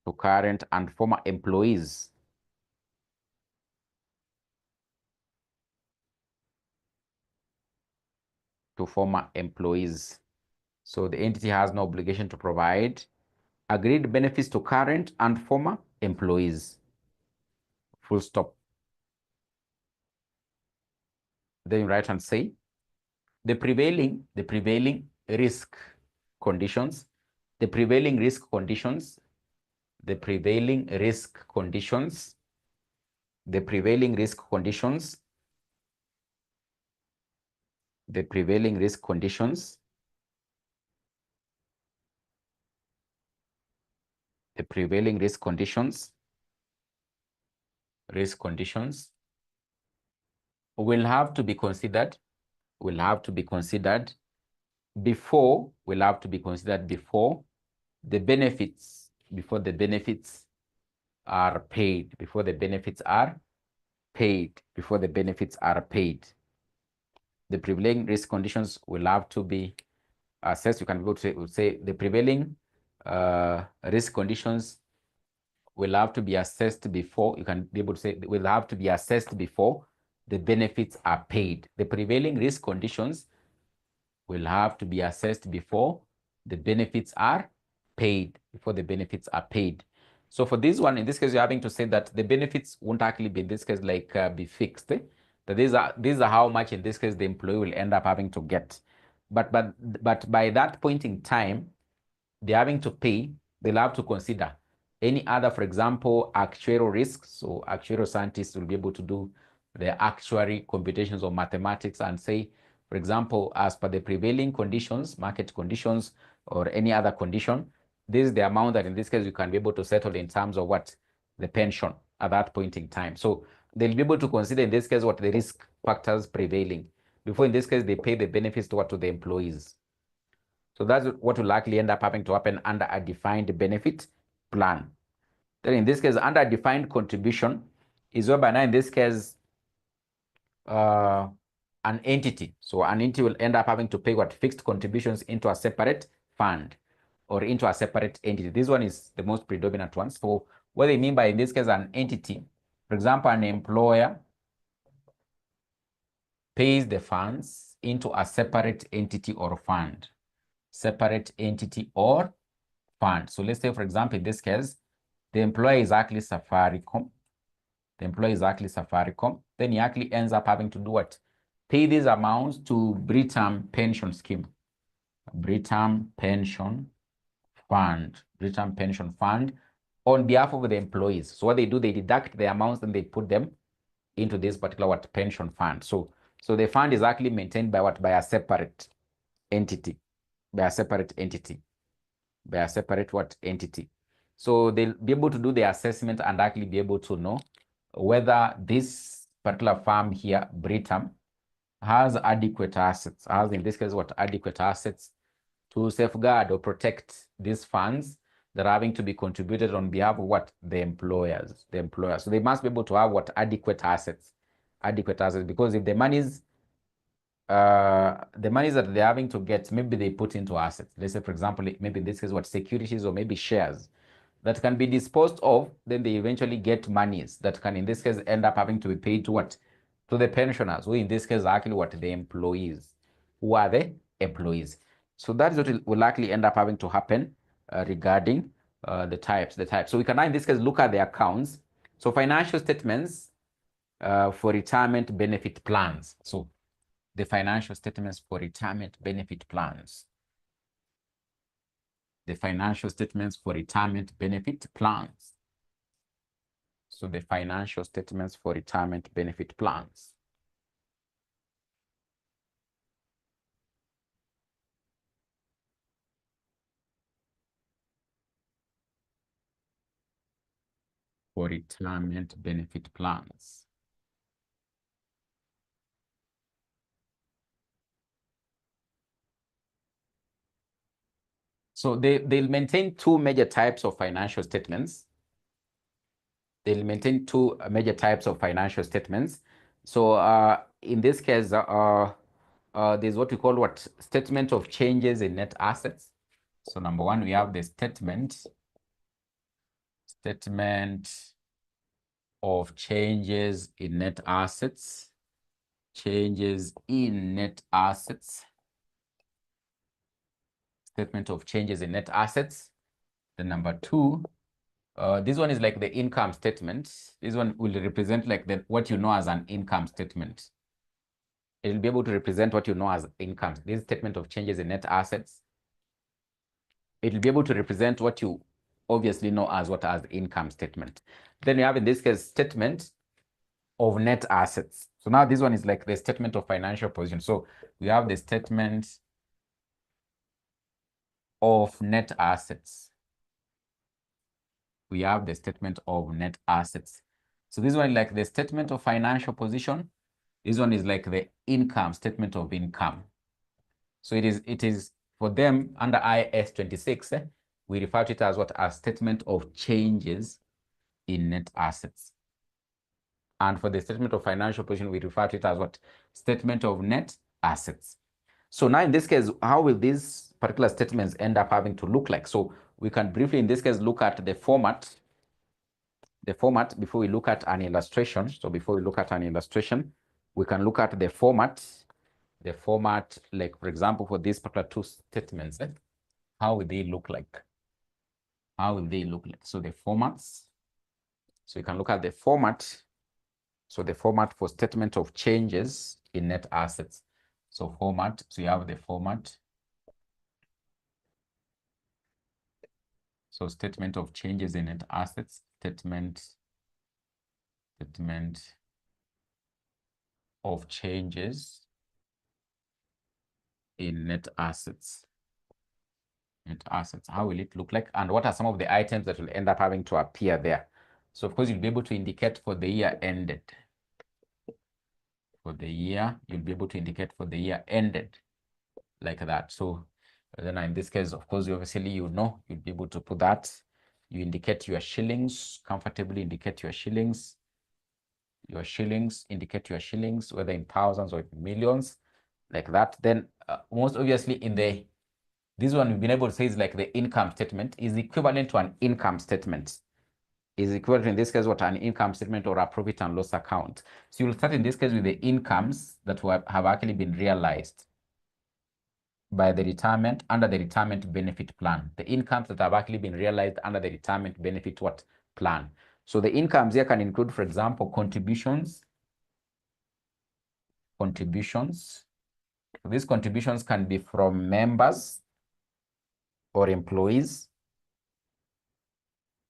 To current and former employees. So the entity has no obligation to provide agreed benefits to current and former employees. Full stop. Then you write and say, the prevailing risk conditions, will have to be considered before the benefits are paid, The prevailing risk conditions will have to be assessed. You can be able to say the prevailing risk conditions will have to be assessed before, you can be able to say will have to be assessed before the benefits are paid. The prevailing risk conditions will have to be assessed before the benefits are paid, So for this one, in this case, you're having to say that the benefits won't actually be, in this case, like be fixed. that these are how much in this case the employee will end up having to get. But by that point in time, they're having to pay, they'll have to consider any other, for example, actuarial risks. So actuarial scientists will be able to do the actuary computations or mathematics and say, for example, as per the prevailing conditions, market conditions, or any other condition, this is the amount that in this case you can be able to settle in terms of what? The pension at that point in time. So they'll be able to consider in this case what the risk factors prevailing. Before in this case, they pay the benefits to the employees. So that's what will likely end up having to happen under a defined benefit plan. Then in this case, under a defined contribution is whereby now in this case, an entity. So an entity will end up having to pay fixed contributions into a separate fund or into a separate entity. This one is the most predominant one. So what they mean by in this case an entity, for example, an employer pays the funds into a separate entity or fund. Separate entity or fund. So let's say, for example, in this case, the employer is actually Safaricom. The employee is actually Safaricom. Then he actually ends up having to do what? Pay these amounts to Britam Pension Scheme. Britam Pension Fund. Britam Pension Fund on behalf of the employees. So what they do, they deduct the amounts and they put them into this particular pension fund. So the fund is actually maintained by by a separate entity. By a separate entity. By a separate entity. So they'll be able to do the assessment and actually be able to know whether this particular firm here, Britam, has adequate assets, has in this case adequate assets to safeguard or protect these funds that are having to be contributed on behalf of the employers. So they must be able to have adequate assets, because if the monies that they're having to get, maybe they put into assets. Let's say, for example, maybe in this case, securities or maybe shares that can be disposed of, then they eventually get monies that can, in this case, end up having to be paid to to the pensioners, who in this case are actually the employees. Who are the employees? So that is what will likely end up having to happen regarding the types. So we can now, in this case, look at the accounts. So financial statements for retirement benefit plans. So the financial statements for retirement benefit plans. The financial statements for retirement benefit plans. So the financial statements for retirement benefit plans. For retirement benefit plans. So they'll maintain two major types of financial statements. They'll maintain two major types of financial statements. So in this case, there's what we call statement of changes in net assets. So number one, we have the statement of changes in net assets. Changes in net assets. Statement of changes in net assets. Then number two, this one is like the income statement. This one will represent like what you know as an income statement. It will be able to represent what you know as income. This statement of changes in net assets. It will be able to represent what you obviously know as as income statement. Then you have in this case statement of net assets. So now this one is like the statement of financial position. So we have the statement of net assets. We have the statement of net assets. So this one is like the statement of financial position. This one is like the income statement of income. So it is for them under IAS 26, we refer to it as a statement of changes in net assets. And for the statement of financial position, we refer to it as statement of net assets. So now in this case, how will these particular statements end up having to look like? So we can briefly, in this case, look at the format. The format before we look at an illustration. So before we look at an illustration, we can look at the format. The format, like for example, for these particular two statements, how will they look like? How will they look like? So the formats. So you can look at the format So the format for statement of changes in net assets. So format, so you have the format. So statement of changes in net assets, statement of changes in net assets. Net assets, how will it look like? And what are some of the items that will end up having to appear there? So of course, you'll be able to indicate for the year ended. For the year, you'll be able to indicate for the year ended like that. So then in this case, of course, obviously, you'll be able to put that. You indicate your shillings, comfortably indicate your shillings. Indicate your shillings, whether in thousands or in millions, like that. Then most obviously in this one, we've been able to say is like the income statement is equivalent to an income statement. Is equivalent in this case what an income statement or a profit and loss account. So you'll start in this case with the incomes that have actually been realized by the retirement under the retirement benefit plan. The incomes that have actually been realized under the retirement benefit plan. So the incomes here can include, for example, contributions. These contributions can be from members or employees.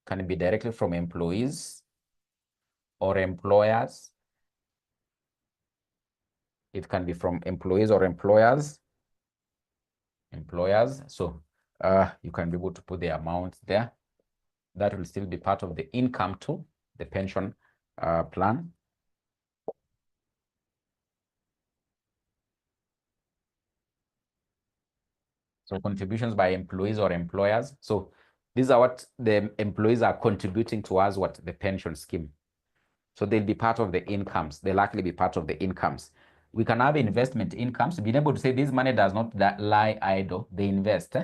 Can be directly from employees or employers. It can be from employees or employers. So you can be able to put the amount there. That will still be part of the income to the pension plan. So contributions by employees or employers. So these are what the employees are contributing towards the pension scheme. So they'll be part of the incomes. They'll likely be part of the incomes. We can have investment incomes. Being able to say this money does not lie idle. They invest.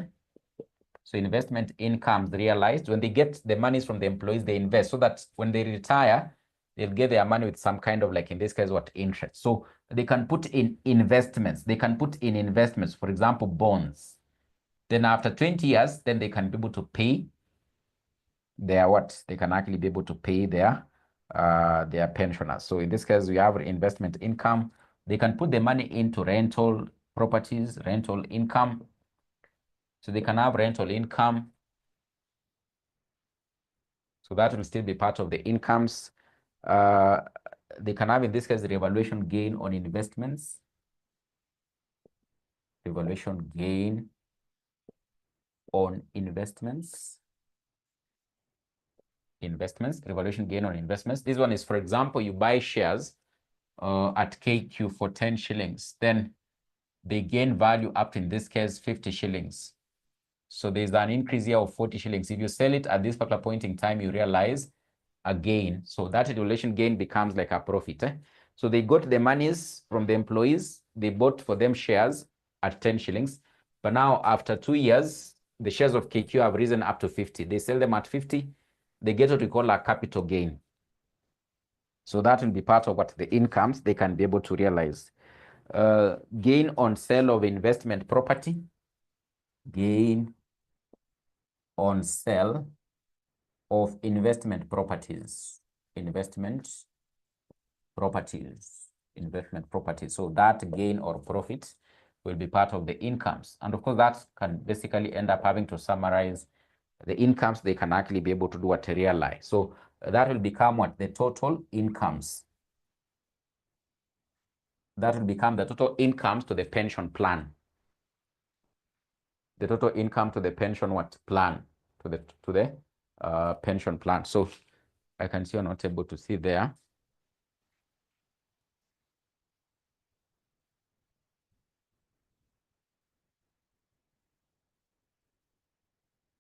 So investment incomes realized. When they get the monies from the employees, they invest so that when they retire, they'll get their money with some kind of, like in this case, interest. So they can put in investments. For example, bonds. Then after 20 years, then they can be able to pay their They can actually be able to pay their pensioners. So in this case, we have investment income. They can put the money into rental properties, rental income. So they can have rental income. So that will still be part of the incomes. They can have, in this case, the revaluation gain on investments. Revaluation gain on investments. Revaluation gain on investments. This one is, for example, you buy shares at KQ for 10 shillings. Then they gain value up to, in this case, 50 shillings. So there's an increase here of 40 shillings. If you sell it at this particular point in time, you realize a gain. So that revaluation gain becomes like a profit. So they got the monies from the employees. They bought for them shares at 10 shillings. But now after 2 years, the shares of KQ have risen up to 50. They sell them at 50. They get what we call a capital gain. So that will be part of the incomes they can be able to realize. Gain on sale of investment property. Gain on sale of investment properties. Investment properties. So that gain or profit will be part of the incomes. And of course, that can basically end up having to summarize the incomes they can actually be able to do to realize. So that will become the total incomes. That will become the total incomes to the pension plan. The total income to the pension plan? To the pension plan. So I can see you're not able to see there.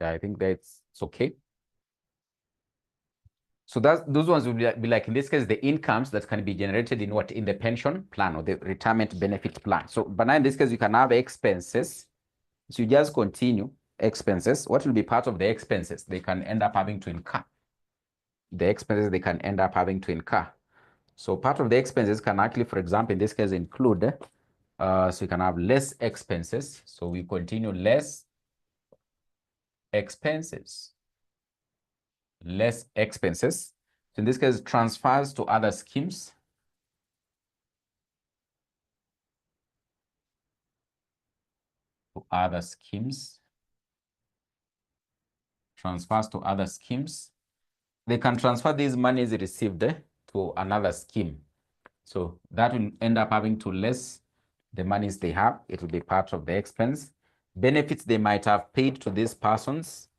Yeah, I think that's okay. So those ones will be like, in this case, the incomes that can be generated in the pension plan or the retirement benefit plan. So, but now in this case, you can have expenses. So you just continue expenses. What will be part of the expenses they can end up having to incur? The expenses they can end up having to incur. So part of the expenses can actually, for example, in this case, include, so you can have less expenses. So we continue less expenses. So in this case, transfers to other schemes. to other schemes. Transfers to other schemes. They can transfer these monies received to another scheme. So that will end up having to less the monies they have. It will be part of the expense. Benefits they might have paid to these persons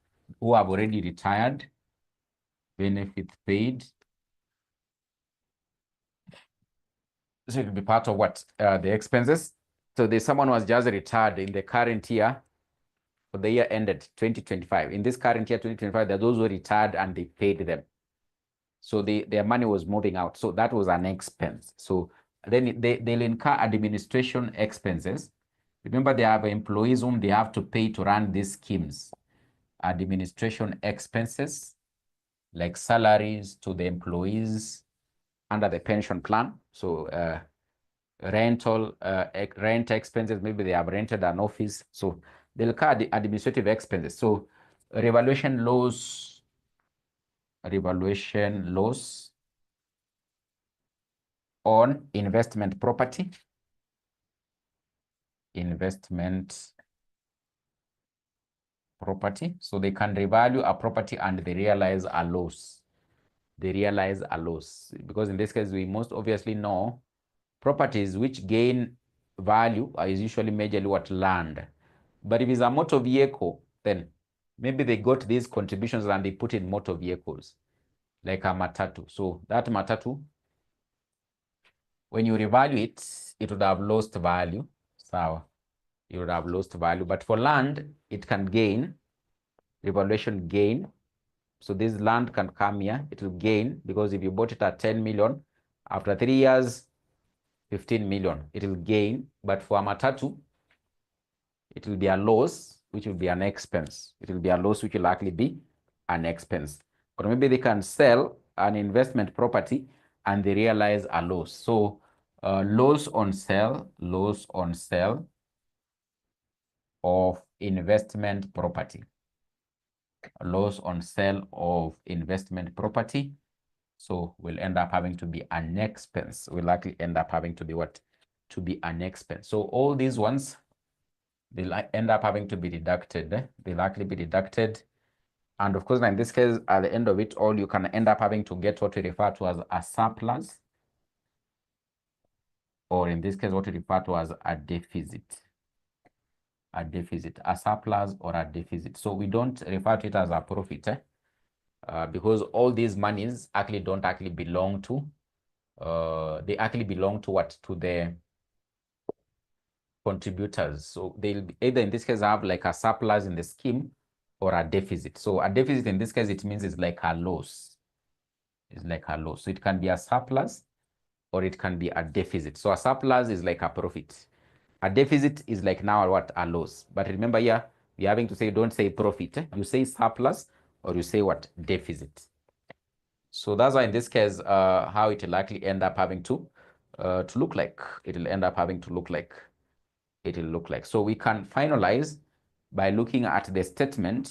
who have already retired. Benefits paid. So it will be part of what? The expenses. So there's someone who has just retired in the current year, for the year ended 2025. In this current year, 2025, there are those who retired and they paid them. So their money was moving out. So that was an expense. So then they'll incur administration expenses. Remember, they have employees whom they have to pay to run these schemes. Administration expenses, like salaries to the employees under the pension plan. So rent expenses, maybe they have rented an office. So they'll incur the administrative expenses. So revaluation loss on investment property, So they can revalue a property and they realize a loss. Because in this case, we most obviously know properties which gain value is usually majorly what? Land. But if it's a motor vehicle, then maybe they got these contributions and they put in motor vehicles, like a matatu. So that matatu, when you revalue it, it would have lost value. So it would have lost value. But for land, it can gain, revaluation gain. So this land can come here, it will gain, because if you bought it at 10 million, after 3 years, 15 million, it will gain. But for a matatu, it will be a loss, which will be an expense. It will be a loss, which will actually be an expense. Or maybe they can sell an investment property and they realize a loss. So loss on sale of investment property. Loss on sale of investment property. So we'll end up having to be an expense. Will likely end up having to be what? To be an expense. So all these ones, they'll end up having to be deducted. They'll actually be deducted. And of course, in this case, at the end of it all, you can end up having to get what we refer to as a surplus. Or in this case, what we refer to as a deficit. A surplus or a deficit. So we don't refer to it as a profit, because all these monies actually don't actually belong to, they actually belong to what? To the contributors. So they'll either in this case have like a surplus in the scheme or a deficit. So a deficit in this case, it means it's like a loss. It's like a loss. So it can be a surplus or it can be a deficit. So a surplus is like a profit. A deficit is like now what? A loss. But remember here, you're having to say, don't say profit. You say surplus or you say what? Deficit. So that's why in this case, how it will likely end up having to look like. It will end up having to look like. It will look like. So we can finalize by looking at the statement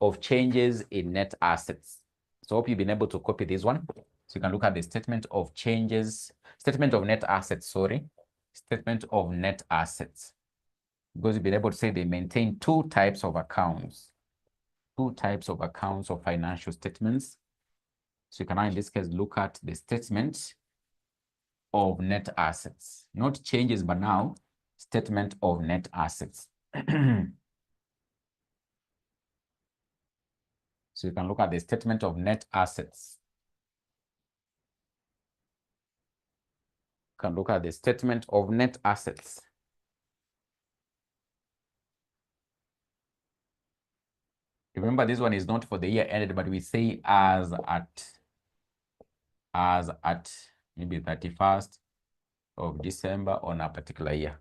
of changes in net assets. So I hope you've been able to copy this one. So you can look at the statement of changes, statement of net assets, statement of net assets. Because you've been able to say they maintain two types of accounts of financial statements. So you can now in this case look at the statement of net assets, not changes, but now statement of net assets. So you can look at the statement of net assets. You can look at the statement of net assets. Remember, this one is not for the year ended, but we say as at maybe 31st of December on a particular year.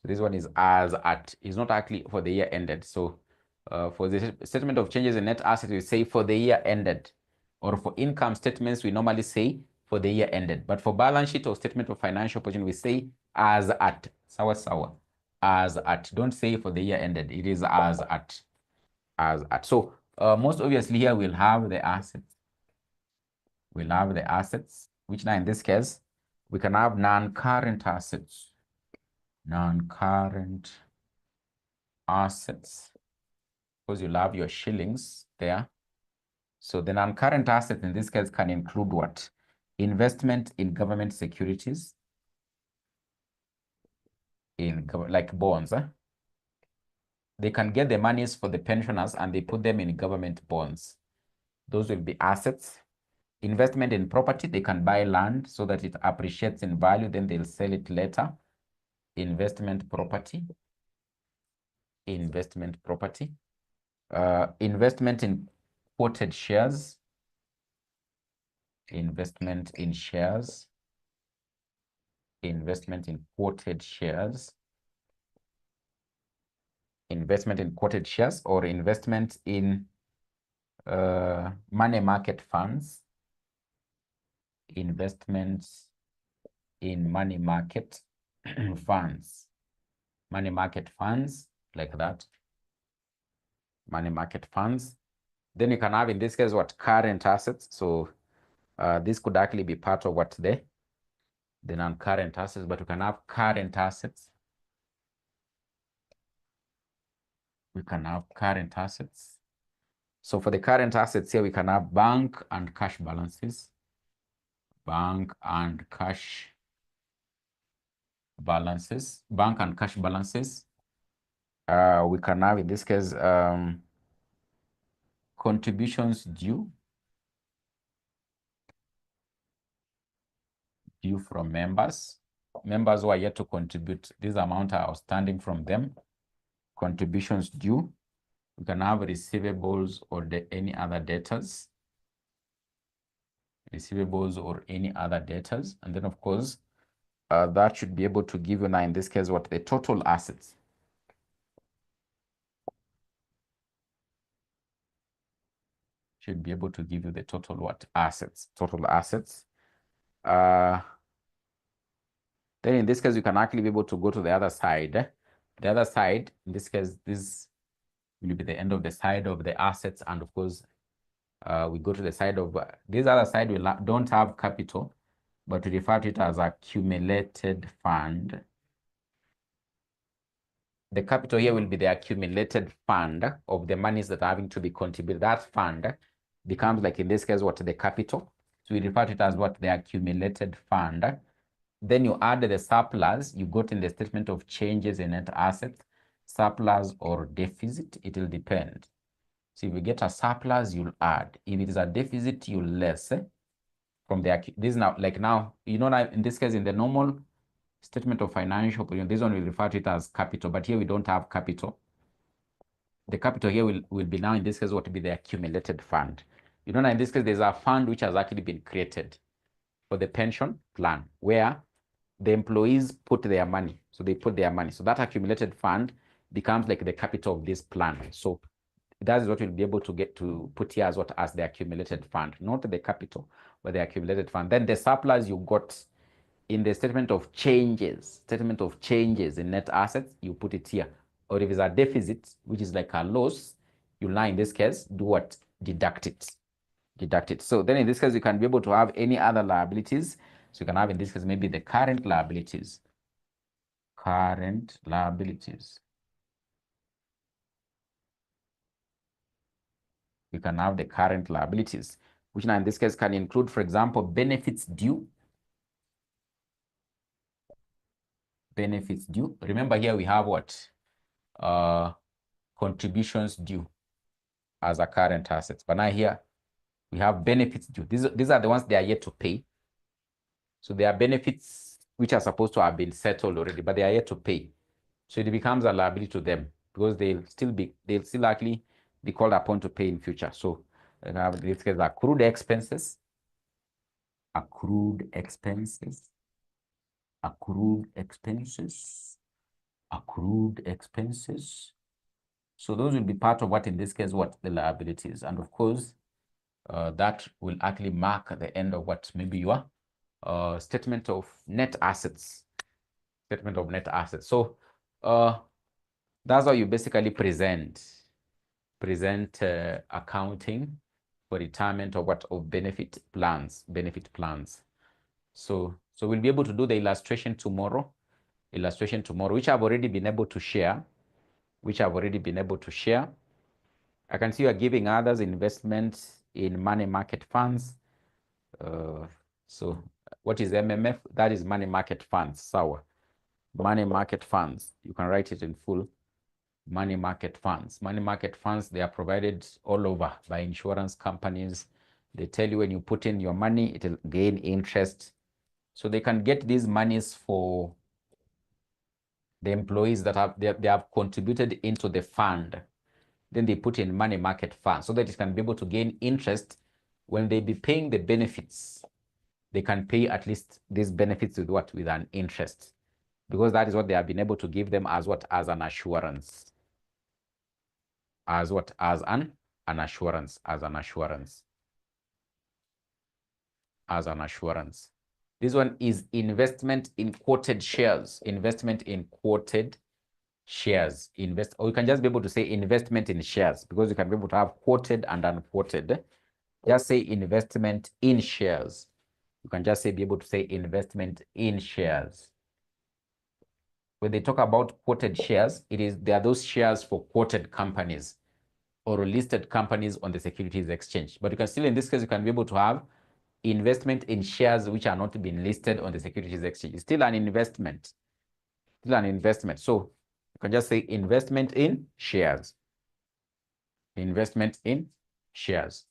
So this one is as at, is not actually for the year ended. So for the statement of changes in net assets, we say for the year ended. Or for income statements, we normally say for the year ended. But for balance sheet or statement of financial position, we say as at. As at. Don't say for the year ended. It is as at. So most obviously here we'll have the assets. We'll have the assets, which now in this case, we can have non-current assets. Non-current assets, because you'll have your shillings there. So the non-current assets in this case can include what? Investment in government securities, like bonds. They can get the monies for the pensioners and they put them in government bonds. Those will be assets. Investment in property, they can buy land so that it appreciates in value, then they'll sell it later. Investment property. Investment property. Investment in quoted shares. Investment in shares. Investment in quoted shares. Investment in quoted shares, or investment in money market funds. Investments in money market funds. Money market funds, like that. Money market funds. Then you can have, in this case, what? Current assets. So this could actually be part of what the non-current assets, but you can have current assets. We can have current assets. So for the current assets here, we can have bank and cash balances. Bank and cash balances. Bank and cash balances. We can have, in this case, contributions due from members. Members who are yet to contribute, this amount are outstanding from them. Contributions due. We can have receivables or any other debtors. Receivables or any other debtors. And then, of course, that should be able to give you now, in this case, what? The total assets. Should be able to give you the total what? Assets. Total assets. Then in this case, you can actually be able to go to the other side. The other side, in this case, this will be the end of the side of the assets. And of course, we go to the side of this other side. We don't have capital, but we refer to it as accumulated fund. The capital here will be the accumulated fund of the monies that are having to be contributed. That fund becomes, like in this case, what? The capital. So we refer to it as what? The accumulated fund. Then you add the surplus. You got in the statement of changes in net assets, surplus or deficit. It will depend. So if you get a surplus, you'll add. If it is a deficit, you'll less. From the, this now, like now, you know, in this case, in the normal statement of financial position, this one will refer to it as capital, but here we don't have capital. The capital here will be now, in this case, what will be the accumulated fund. You know, now in this case, there's a fund which has actually been created for the pension plan, where the employees put their money. So they put their money. So that accumulated fund becomes like the capital of this plan. So that is what we'll be able to get to put here as what? As the accumulated fund, not the capital, but the accumulated fund. Then the surplus you got in the statement of changes in net assets, you put it here. Or if it's a deficit, which is like a loss, you'll now in this case do what? Deduct it. So then in this case, you can be able to have any other liabilities. So you can have, in this case, maybe the current liabilities. Current liabilities. You can have the current liabilities, which now in this case can include, for example, benefits due. Benefits due. Remember here we have what? Contributions due as a current asset. But now here we have benefits due. These are the ones they are yet to pay. So there are benefits which are supposed to have been settled already, but they are yet to pay. So it becomes a liability to them because they'll still actually be called upon to pay in future. So in this case, accrued expenses. Accrued expenses. Accrued expenses. Accrued expenses. So those will be part of what, in this case, what? The liabilities. And of course, that will actually mark the end of what? Maybe your statement of net assets. Statement of net assets. So that's how you basically present accounting for retirement of what? Of benefit plans. So we'll be able to do the illustration tomorrow, which I've already been able to share. which I've already been able to share. I can see you are giving others investments in money market funds. So what is MMF? That is money market funds. So money market funds, you can write it in full. Money market funds. Money market funds, they are provided all over by insurance companies. They tell you when you put in your money, it will gain interest. So they can get these monies for the employees that they have contributed into the fund. Then they put in money market funds so that it can be able to gain interest. When they be paying the benefits, they can pay at least these benefits with what? With an interest. Because that is what they have been able to give them as what? As an assurance. As what? As an assurance. As an assurance. As an assurance. This one is investment in quoted shares. Investment in quoted shares. Or you can just be able to say investment in shares, because you can be able to have quoted and unquoted. Just say investment in shares. You can just say, be able to say investment in shares. When they talk about quoted shares, they are those shares for quoted companies or listed companies on the securities exchange. But you can still, in this case, you can be able to have investment in shares which are not being listed on the securities exchange. It's still an investment. Still an investment. So you can just say investment in shares. Investment in shares.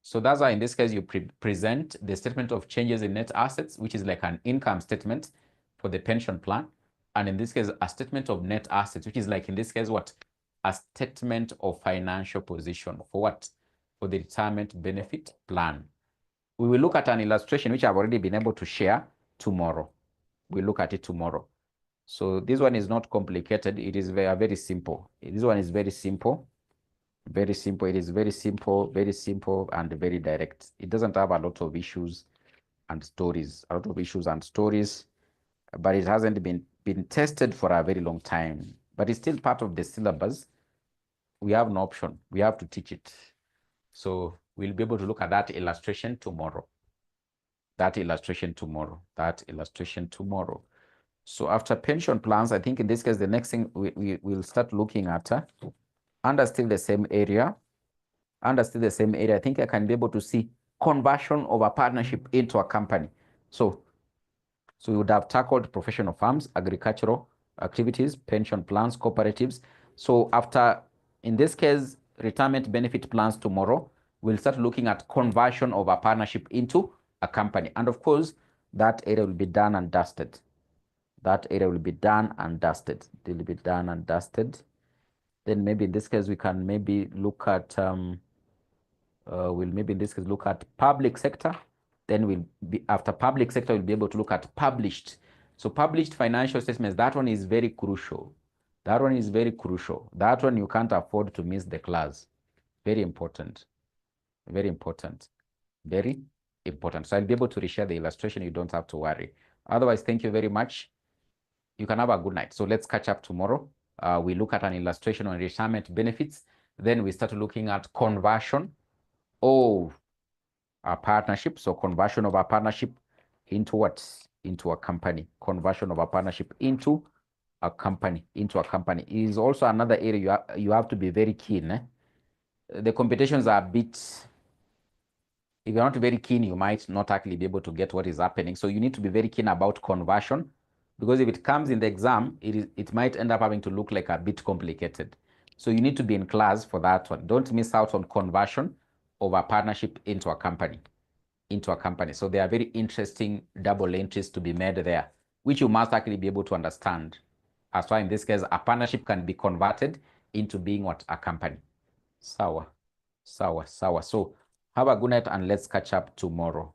So that's why in this case you present the statement of changes in net assets, which is like an income statement for the pension plan. And in this case, a statement of net assets, which is like in this case what? A statement of financial position for what? For the retirement benefit plan. We will look at an illustration which I've already been able to share tomorrow. We'll look at it tomorrow. So this one is not complicated. It is very, very simple. This one is very simple. Very simple. It is very simple, and very direct. It doesn't have a lot of issues and stories. A lot of issues and stories, but it hasn't been tested for a very long time. But it's still part of the syllabus. We have no option. We have to teach it. So we'll be able to look at that illustration tomorrow. That illustration tomorrow. That illustration tomorrow. So after pension plans, I think in this case, the next thing we will start looking at, under still the same area, I think I can be able to see conversion of a partnership into a company. So we would have tackled professional firms, agricultural activities, pension plans, cooperatives. So after, in this case, retirement benefit plans tomorrow, we'll start looking at conversion of a partnership into a company. And of course, that area will be done and dusted. That area will be done and dusted. It will be done and dusted. Then maybe in this case, we can maybe look at, look at public sector. Then after public sector, we'll be able to look at published. So published financial statements, that one is very crucial. That one is very crucial. That one you can't afford to miss the class. Very important. Very important. Very important. So I'll be able to reshare the illustration. You don't have to worry. Otherwise, thank you very much. You can have a good night. So let's catch up tomorrow. We look at an illustration on retirement benefits. Then we start looking at conversion of a partnership. So conversion of a partnership into what? Into a company. Conversion of a partnership into a company. Into a company is also another area you have to be very keen. The competitions are a bit, if you're not very keen, you might not actually be able to get what is happening. So you need to be very keen about conversion, because if it comes in the exam, it might end up having to look like a bit complicated. So you need to be in class for that one. Don't miss out on conversion of a partnership into a company. So there are very interesting double entries to be made there, which you must actually be able to understand. As why in this case, a partnership can be converted into being what? A company. Sawa. So have a good night and let's catch up tomorrow.